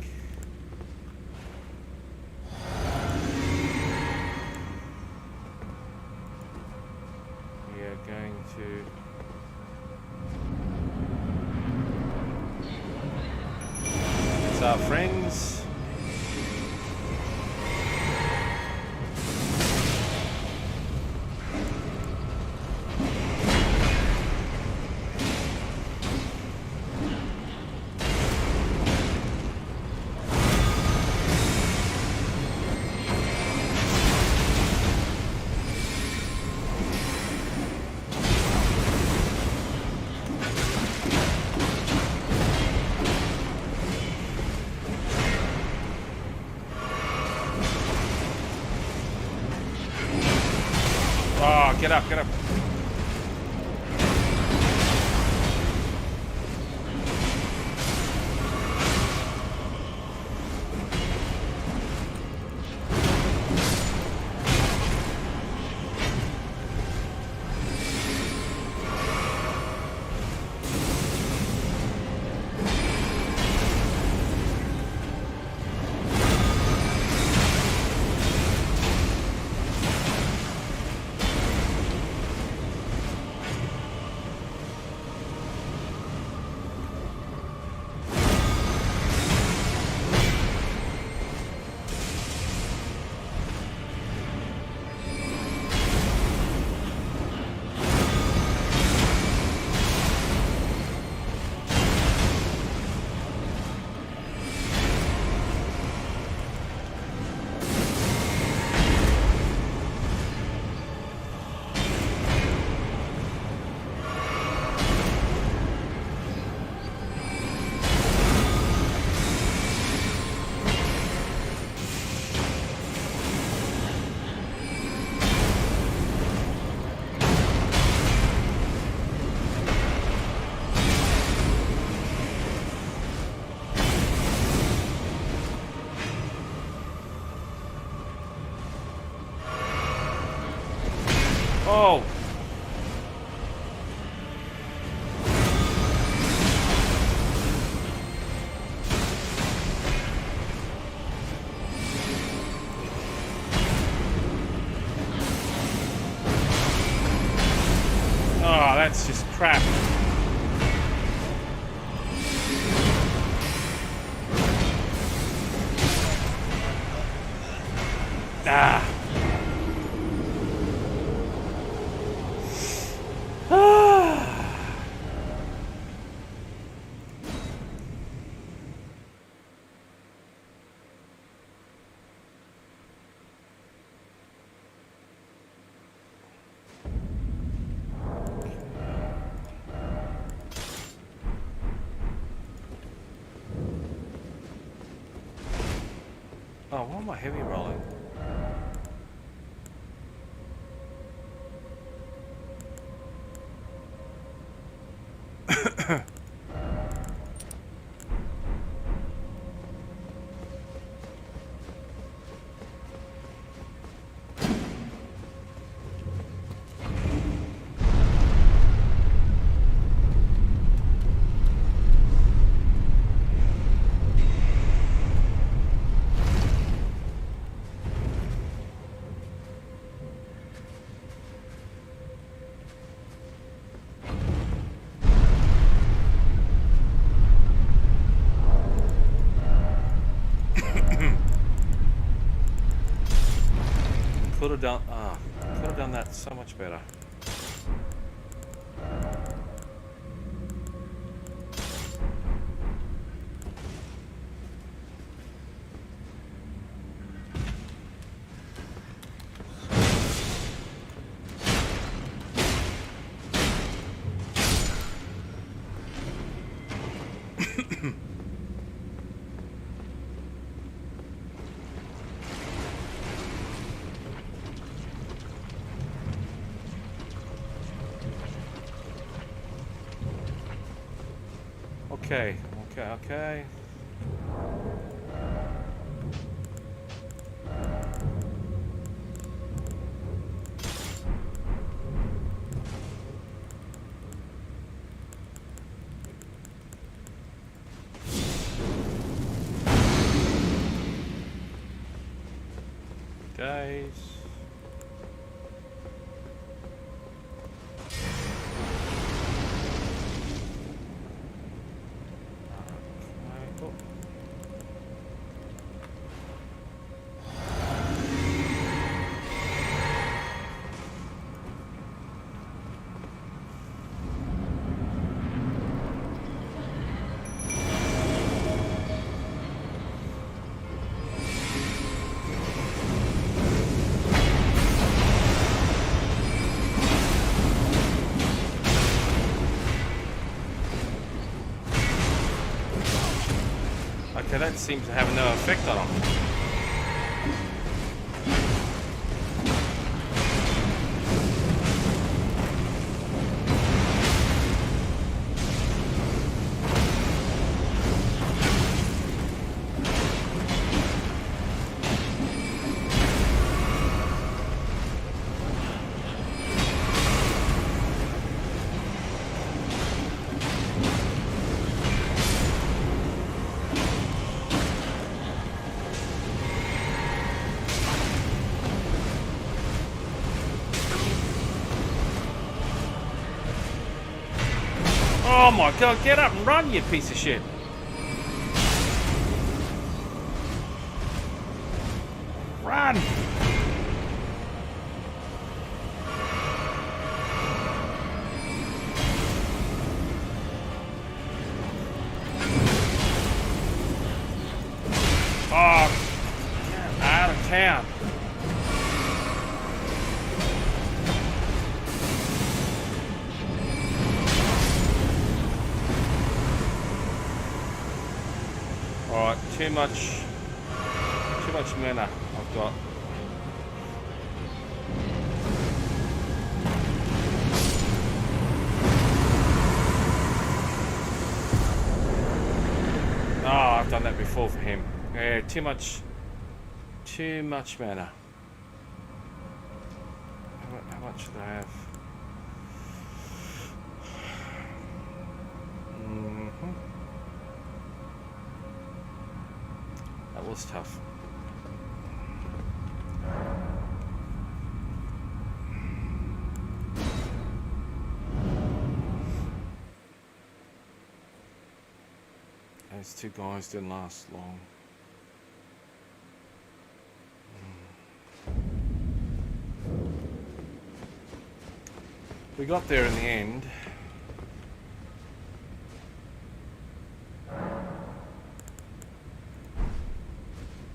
We are going to our friends. on, get up, get up. Oh! Oh, that's just crap. Ah. Oh, why am I heavy rolling? Could have done that so much better. Okay. Guys. Okay, that seems to have no effect on them. Oh my god, get up and run, you piece of shit. Run! Oh, out of town. Alright, too much mana I've got. Oh, I've done that before for him. Yeah, too much mana. How much do I have? That was tough. Those two guys didn't last long. We got there in the end.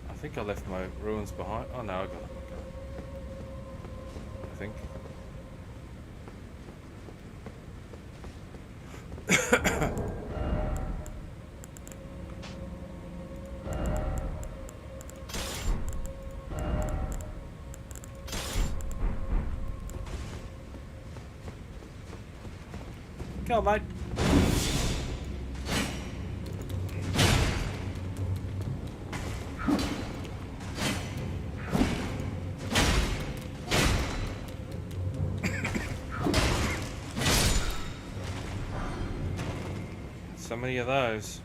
I think I left my ruins behind. Oh no, I got them. I think. Go, mate. So many of those.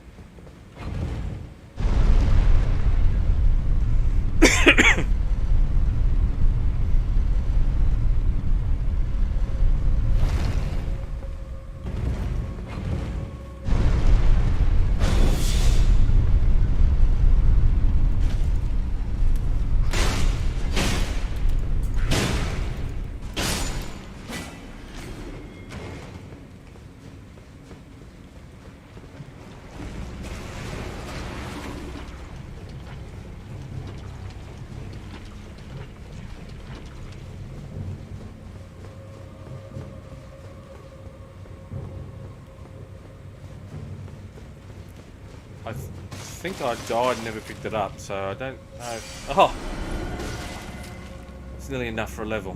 I think I died and never picked it up, so I don't know. Oh! It's nearly enough for a level.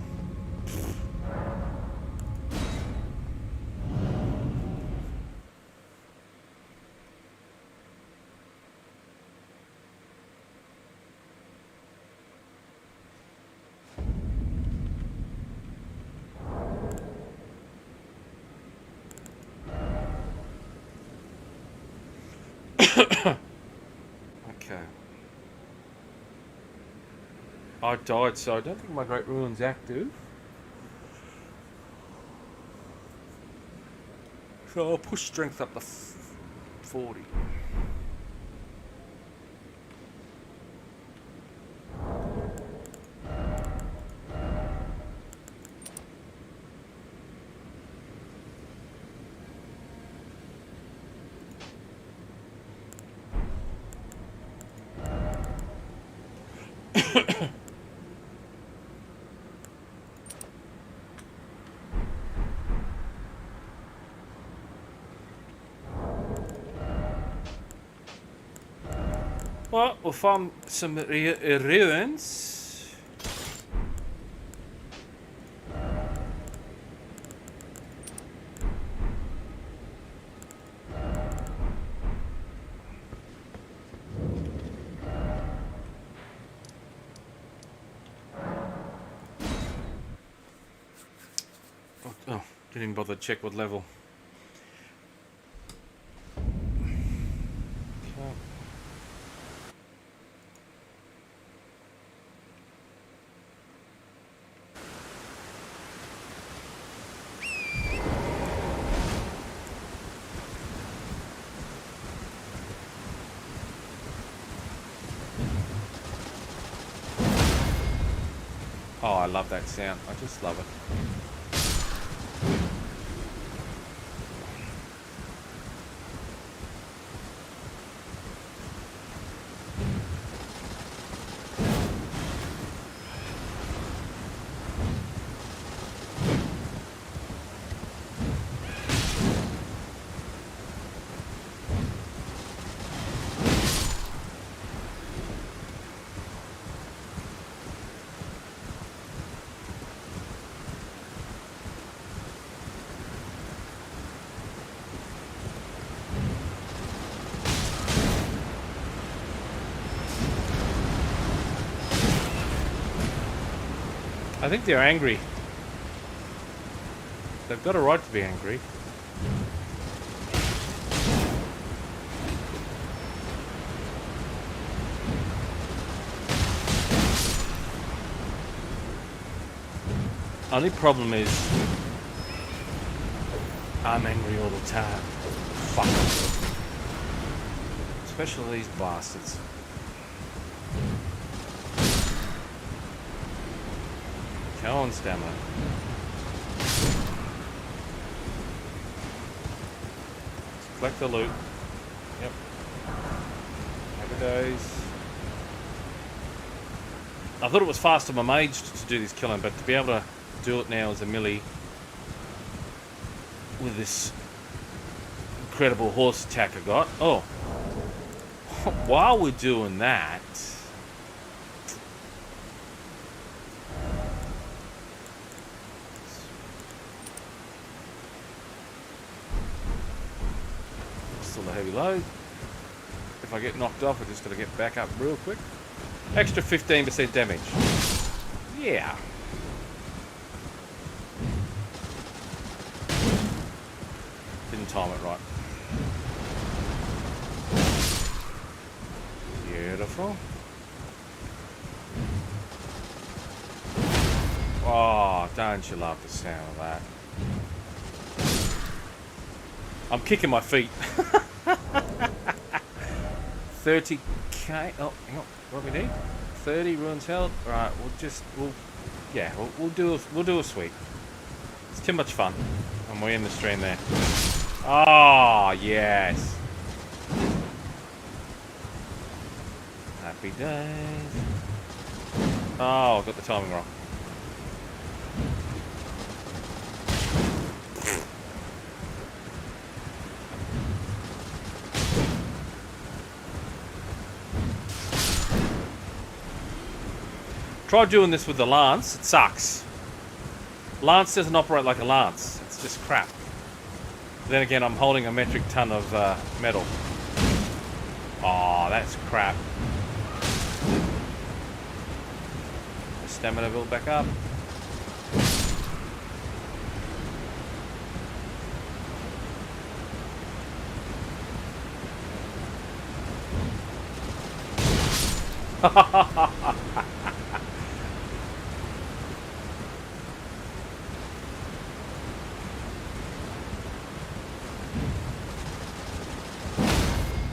Okay. I died, so I don't think my Great Ruin's active. So I'll push strength up to 40. Well, we'll find some ruins. Oh, didn't even bother to check what level. Oh, I love that sound. I just love it. I think they're angry. They've got a right to be angry. Only problem is I'm angry all the time. Fuck them. Especially these bastards. Come on, stamina. Let's collect the loot. Yep. Happy days. I thought it was faster my mage to do this killing, but to be able to do it now as a melee with this incredible horse attack I got. Oh. While we're doing that, still a heavy load. If I get knocked off, I just gotta get back up real quick. Extra 15% damage. Yeah. Didn't time it right. Beautiful. Oh, don't you love the sound of that? I'm kicking my feet. 30k. Oh, hang on. What do we need? 30 runes held. All right, we'll do a sweep. It's too much fun, and we're in the stream there. Oh yes. Happy days. Oh, I got the timing wrong. Try doing this with the lance. It sucks. Lance doesn't operate like a lance. It's just crap. Then again, I'm holding a metric ton of metal. Oh, that's crap. Stamina build back up.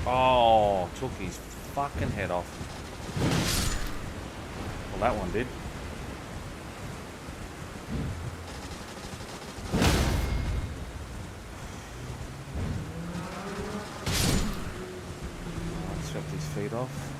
Oh, took his fucking head off. Well, that one did. Let's chop these feet off.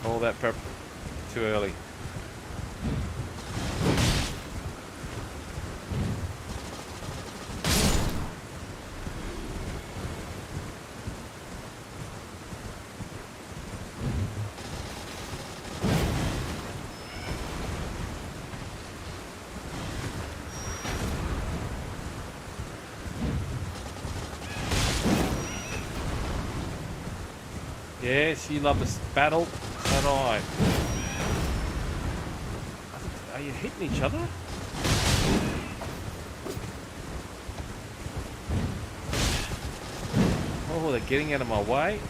All that prep too early. Yes, you love this battle. So do I. Are you hitting each other? Oh, they're getting out of my way.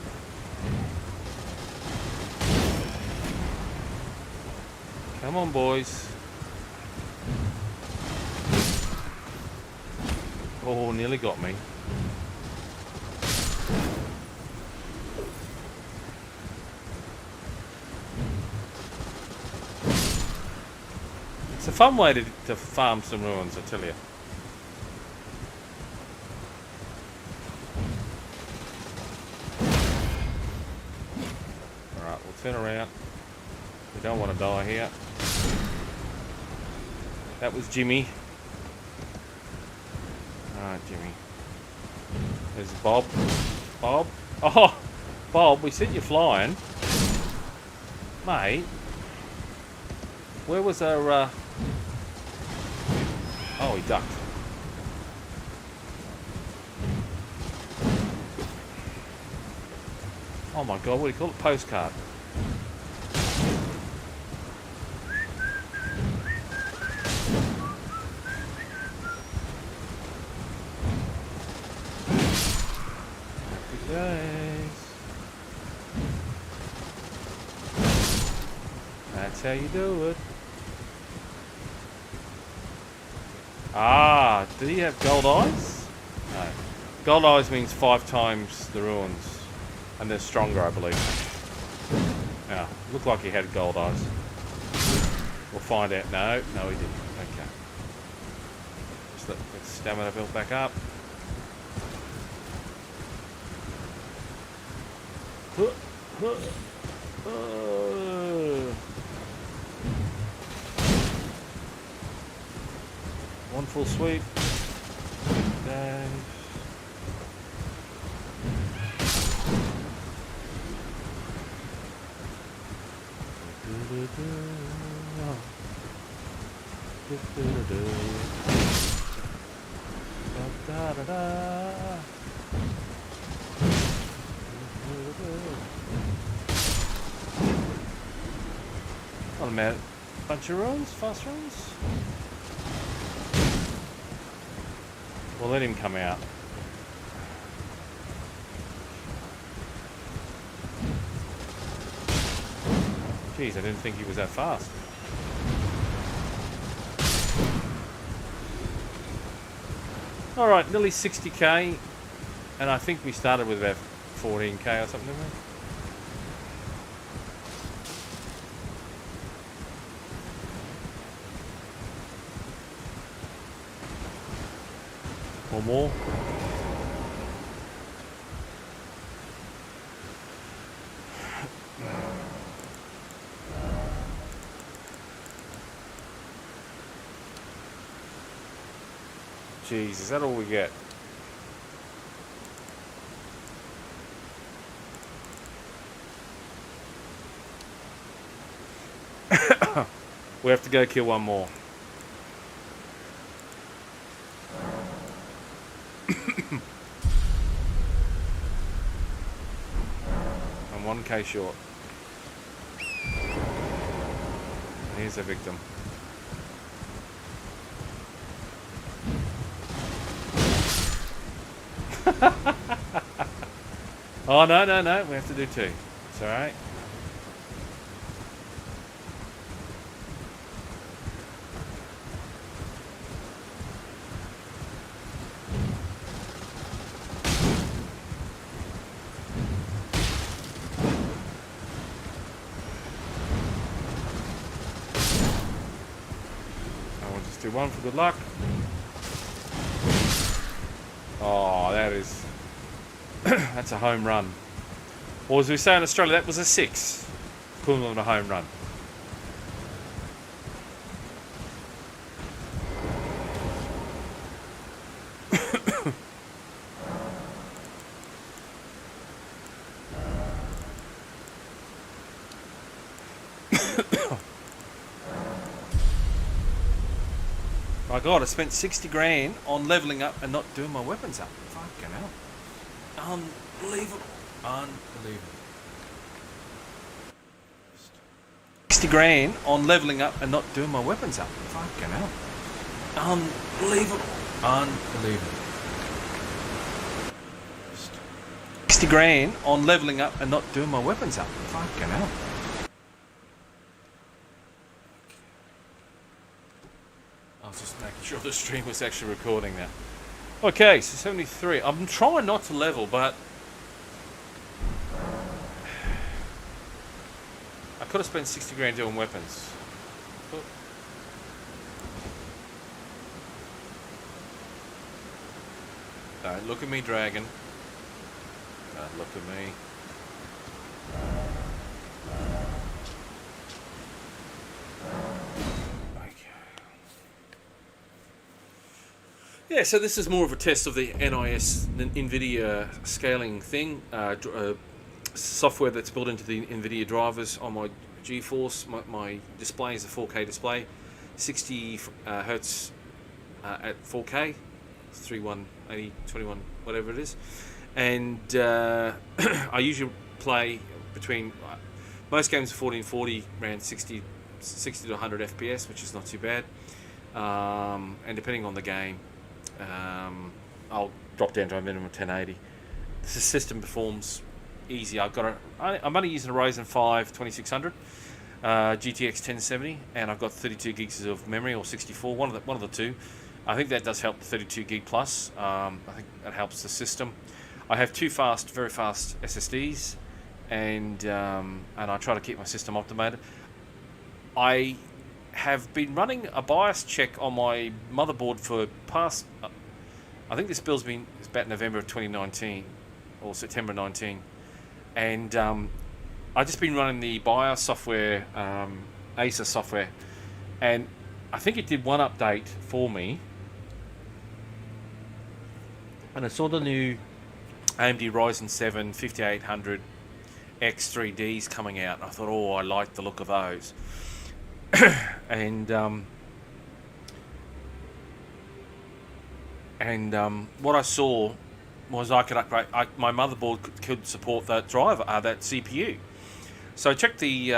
Come on, boys. Oh, nearly got me. It's a fun way to farm some ruins, I tell you. Alright, we'll turn around. We don't want to die here. That was Jimmy. Alright, Jimmy. There's Bob. Bob? Oh! Bob, we said you're flying. Mate. Where was our, Oh, he ducked. Oh my god, what do you call it? Postcard. Happy days. That's how you do it. Ah, did he have gold eyes? No. Gold eyes means 5 times the ruins. And they're stronger, I believe. Yeah, looked like he had gold eyes. We'll find out. No, no he didn't. Okay. Just let the stamina build back up. One full sweep. Dash. Not a mad bunch of runs, fast runs. We'll let him come out. Jeez, I didn't think he was that fast. Alright, nearly 60k. And I think we started with about 14k or something, didn't we? Or more. Jeez, is that all we get? We have to go kill one more. I'm 1k short. Here's a victim. Oh, no, no, no. We have to do 2. It's alright. We'll just do 1 for good luck. Oh, that is... that's a home run. Or as we say in Australia, that was a 6. Equivalent of a home run. My God, I spent 60 grand on leveling up and not doing my weapons up. Fucking hell. Unbelievable. Unbelievable. 60 grand on leveling up and not doing my weapons up. Fucking hell. Unbelievable. Unbelievable. 60 grand on leveling up and not doing my weapons up. Fucking hell. I was just making sure the stream was actually recording now. Okay, so 73. I'm trying not to level, but I could have spent 60 grand doing weapons. Don't look at me, dragon. Don't look at me. Okay. Yeah, so this is more of a test of the NIS, NVIDIA scaling thing. Software that's built into the NVIDIA drivers on my GeForce. My display is a 4K display. 60 hertz at 4K. 3180, 21, whatever it is. And I usually play between, most games are 1440, around 60 to 100 FPS, which is not too bad. And depending on the game, I'll drop down to a minimum of 1080. The system performs easy. I'm only using a Ryzen 5 2600, GTX 1070, and I've got 32 gigs of memory, or 64, one of the two. I think that does help the 32 gig plus. I think that helps the system. I have two very fast SSDs, and I try to keep my system optimated. I have been running a BIOS check on my motherboard for past. I think this build's been about November of 2019 or September 19, and I've just been running the BIOS software, Acer software, and I think it did one update for me. And I saw the new AMD Ryzen 7 5800 X3Ds coming out. And I thought, oh, I like the look of those. and what I saw was I could upgrade. My motherboard could support that driver, that CPU. So I checked the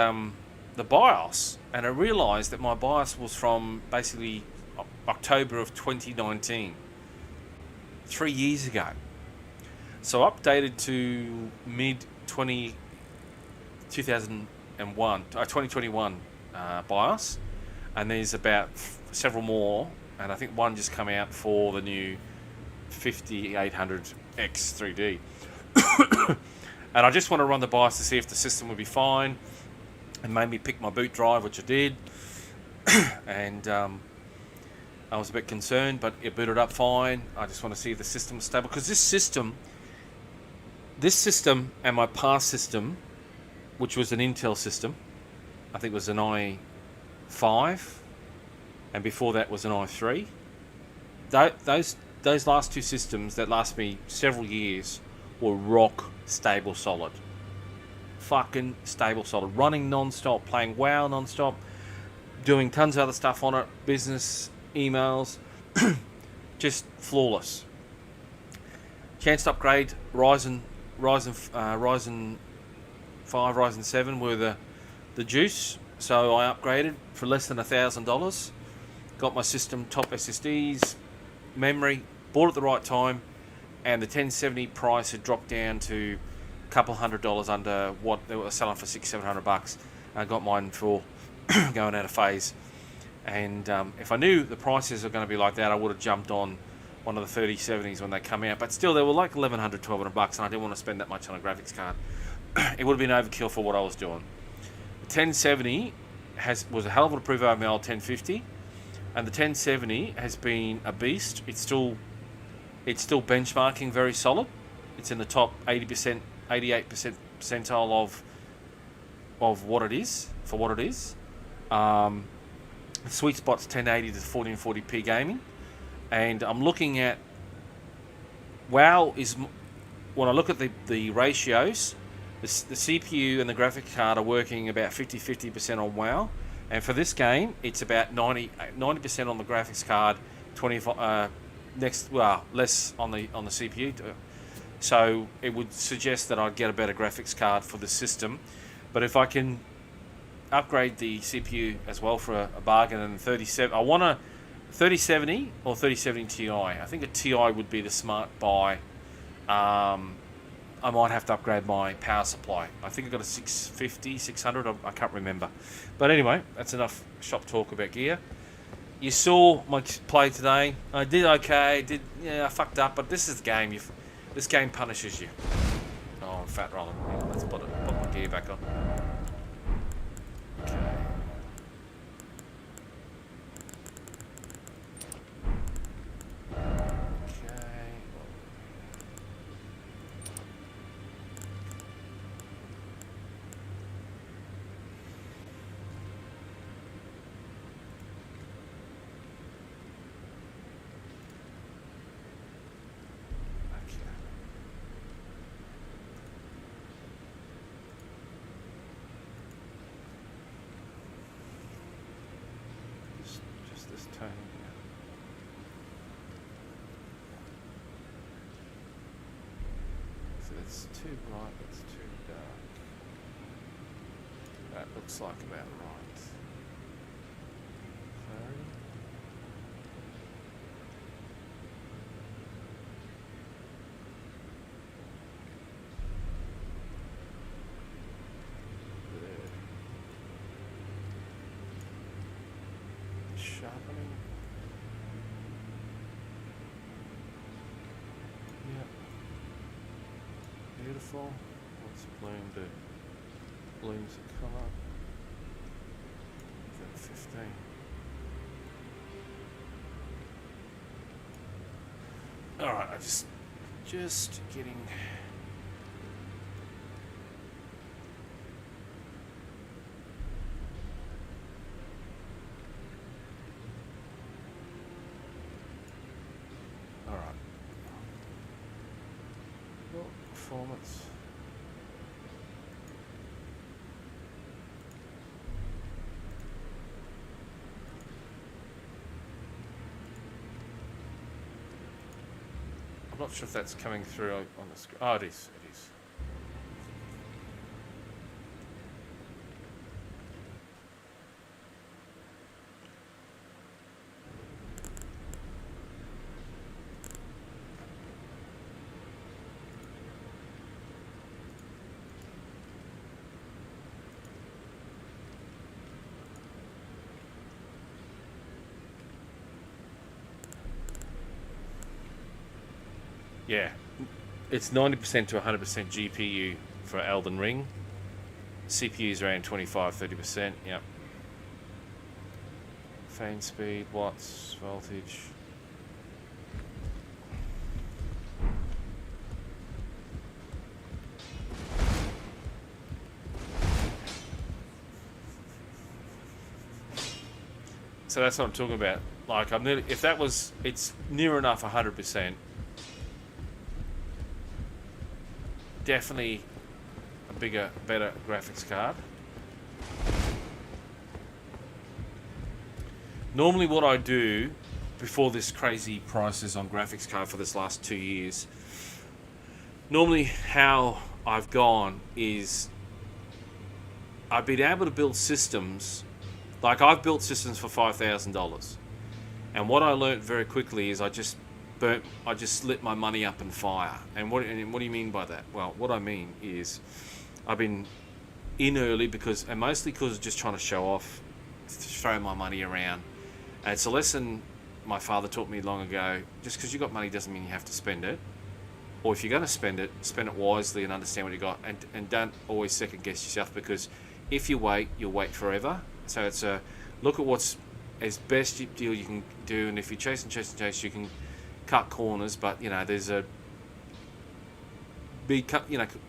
BIOS, and I realised that my BIOS was from basically October of 2019. 3 years ago. So updated to mid 2021 BIOS, and there's about several more, and I think one just come out for the new 5800 X3D. And I just want to run the BIOS to see if the system would be fine, and made me pick my boot drive, which I did. And I was a bit concerned, but it booted up fine. I just want to see if the system is stable, because this system and my past system, which was an Intel system, I think it was an i5, and before that was an i3. Those last two systems that last me several years were rock stable solid. Fucking stable solid. Running non-stop, playing WoW non-stop, doing tons of other stuff on it, business, emails, just flawless. Chance to upgrade Ryzen 5, Ryzen 7 were the juice, so I upgraded for less than $1,000. Got my system, top SSDs, memory, bought at the right time, and the 1070 price had dropped down to a couple $100 under what they were selling for $600-700. I got mine for going out of phase. And if I knew the prices are going to be like that, I would have jumped on one of the 3070s when they come out. But still, they were like $1,100-1,200, and I didn't want to spend that much on a graphics card. It would have been overkill for what I was doing. The 1070 was a hell of an improvement over my old 1050, and the 1070 has been a beast. It's still benchmarking very solid. It's in the top 80%, 88% percentile of what it is, for what it is. The sweet spot's 1080 to 1440p gaming, and I'm looking at WoW is, when I look at the ratios, the CPU and the graphic card are working about 50% on WoW, and for this game it's about 90% on the graphics card, 25 less on the CPU. So it would suggest that I'd get a better graphics card for the system, but if I can upgrade the CPU as well for a bargain, and 37. I want a 3070 or 3070 Ti. I think a Ti would be the smart buy. I might have to upgrade my power supply. I think I got a 650, 600, I can't remember. But anyway, that's enough shop talk about gear. You saw my play today. I did okay. I fucked up, but this is the game. This game punishes you. Oh, I'm fat rolling. Hang on, let's put my gear back on. Okay. It's too bright, it's too dark. That looks like about right. Clarity. There. Sharpening. Yep. Beautiful. Let's bloom the blooms of colour. 15. Alright, I just getting alright. Well, performance. I'm not sure if that's coming through on the screen. Oh, it is. It is. Yeah, it's 90% to 100% GPU for Elden Ring. CPU's around 25-30%. Yep. Fan speed, watts, voltage. So that's what I'm talking about. Like, I'm nearly, if that was, it's near enough 100%. Definitely a better graphics card. Normally what I do before this crazy prices on graphics card for this last 2 years, normally how I've gone is I've been able to build systems, like I've built systems for $5,000. And what I learned very quickly is I just lit my money up in fire. And what do you mean by that? Well, what I mean is I've been in early and mostly because just trying to show off, throw my money around. And it's a lesson my father taught me long ago. Just because you got money doesn't mean you have to spend it. Or if you're going to spend it wisely and understand what you got. And don't always second guess yourself, because if you wait, you'll wait forever. So it's a look at what's as best deal you can do. And if you chase, you can cut corners, but there's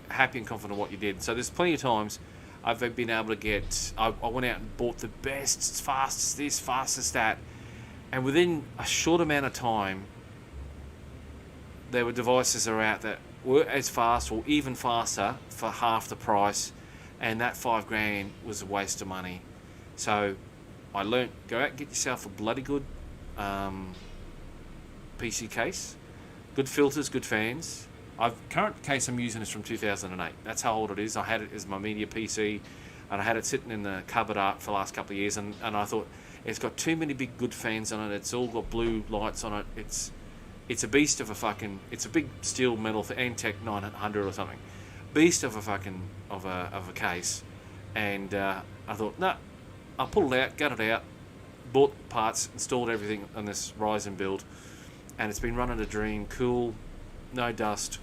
happy and confident of what you did. So there's plenty of times I've been able to get, I went out and bought the best, fastest this, fastest that, and within a short amount of time there were devices that are out that were as fast or even faster for half the price, and that $5,000 was a waste of money. So I learnt, go out and get yourself a bloody good PC case, good filters, good fans. Current case I'm using is from 2008. That's how old it is. I had it as my media PC, and I had it sitting in the cupboard art for the last couple of years, and I thought it's got too many big good fans on it. It's all got blue lights on it. It's a beast of a fucking. It's a big steel metal Antec 900 or something. Beast of a fucking of a case, and I thought, nah, I'll pull it out, gut it out, bought parts, installed everything on this Ryzen build, and it's been running a dream. Cool, no dust,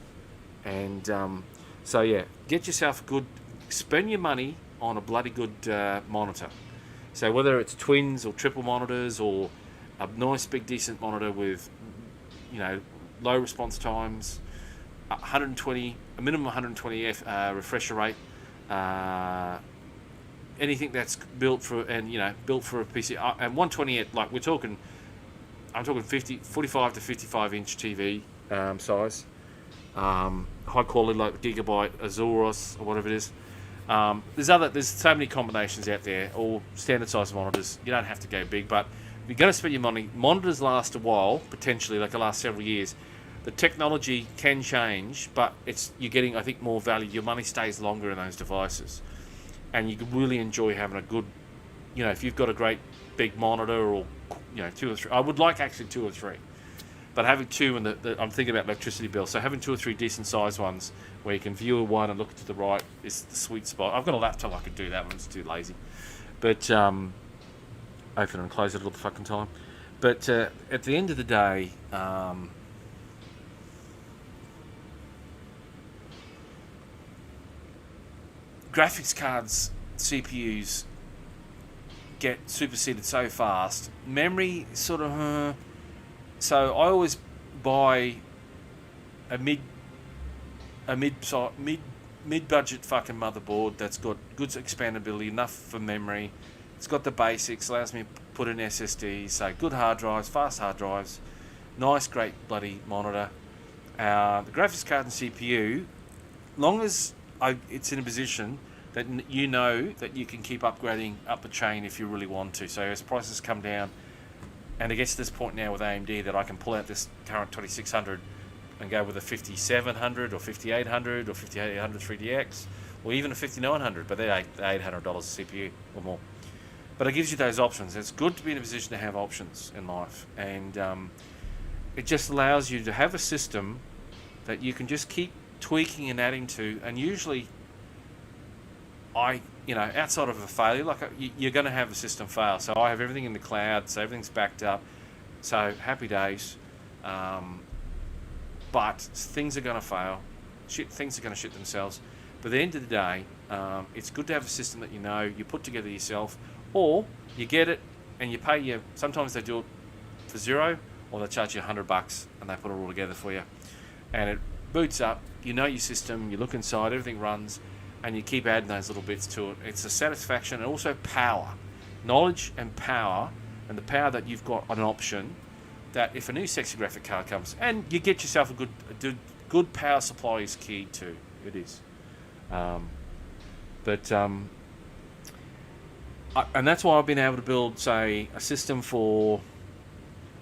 and so yeah, get yourself a good. Spend your money on a bloody good monitor. So whether it's twins or triple monitors or a nice big decent monitor with, low response times, 120, a minimum 120 refresher rate, anything that's built for a PC, and 120 like I'm talking 45 to 55 inch TV size, high quality like Gigabyte Azuros or whatever it is. There's so many combinations out there, all standard size monitors. You don't have to go big, but if you're going to spend your money, monitors last a while, potentially, like the last several years. The technology can change, but you're getting, I think, more value. Your money stays longer in those devices, and you can really enjoy having a good, if you've got a great big monitor or, 2 or 3. I would like actually 2 or 3. But having 2, and I'm thinking about electricity bill, so having 2 or 3 decent sized ones where you can view one and look to the right is the sweet spot. I've got a laptop, I could do that one, it's too lazy. But open and close it all the fucking time. But at the end of the day, graphics cards, CPUs get superseded so fast. Memory sort of. So I always buy a mid budget fucking motherboard that's got good expandability, enough for memory. It's got the basics, allows me to put in SSDs, so good hard drives, fast hard drives, nice great bloody monitor. The graphics card and CPU, long as it's in a position that that you can keep upgrading up the chain if you really want to. So as prices come down, and it gets to this point now with AMD that I can pull out this current 2600 and go with a 5700 or 5800 or 5800 3DX or even a 5900, but they're $800 CPU or more. But it gives you those options. It's good to be in a position to have options in life, and it just allows you to have a system that you can just keep tweaking and adding to. And usually, outside of a failure, you're going to have a system fail. So I have everything in the cloud, so everything's backed up. So happy days. But things are going to fail. Things are going to shit themselves. But at the end of the day, it's good to have a system that you put together yourself, or you get it and you pay sometimes they do it for $0, or they charge you $100 and they put it all together for you. And it boots up, your system, you look inside, everything runs, and you keep adding those little bits to it. It's a satisfaction, and also power. Knowledge and power, and the power that you've got on an option, that if a new sexy graphic card comes, and you get yourself a good power supply is key too. It is. And that's why I've been able to build, say, a system for,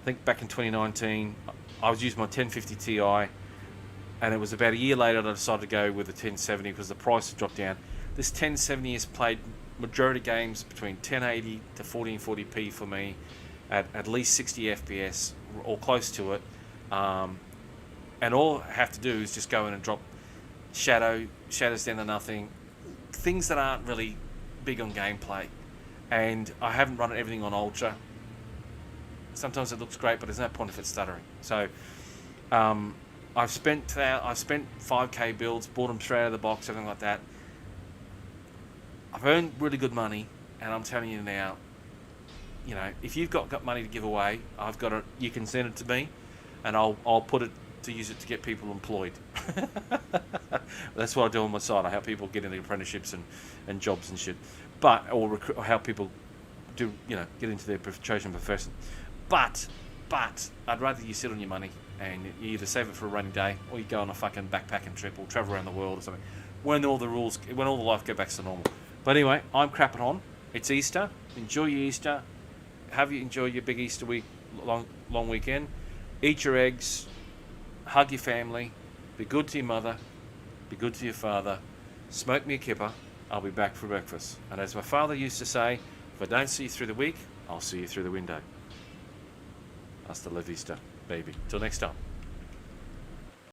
I think back in 2019, I was using my 1050 Ti, and it was about a year later that I decided to go with the 1070 because the price had dropped down. This 1070 has played majority games between 1080 to 1440p for me at least 60 FPS or close to it. And all I have to do is just go in and drop shadows down to nothing, things that aren't really big on gameplay. And I haven't run everything on Ultra. Sometimes it looks great, but there's no point if it's stuttering. So I've spent 5k builds, bought them straight out of the box, everything like that. I've earned really good money, and I'm telling you now, if you've got money to give away, you can send it to me, and I'll put it to use it to get people employed. That's what I do on my side. I help people get into apprenticeships and jobs and shit, or help people do get into their chosen profession. But I'd rather you sit on your money and you either save it for a rainy day, or you go on a fucking backpacking trip or travel around the world or something. When all the life go back to normal. But anyway, I'm crapping on. It's Easter. Enjoy your Easter. Enjoy your big Easter week, long weekend. Eat your eggs. Hug your family. Be good to your mother. Be good to your father. Smoke me a kipper. I'll be back for breakfast. And as my father used to say, if I don't see you through the week, I'll see you through the window. Hasta la vista, baby. Till next time.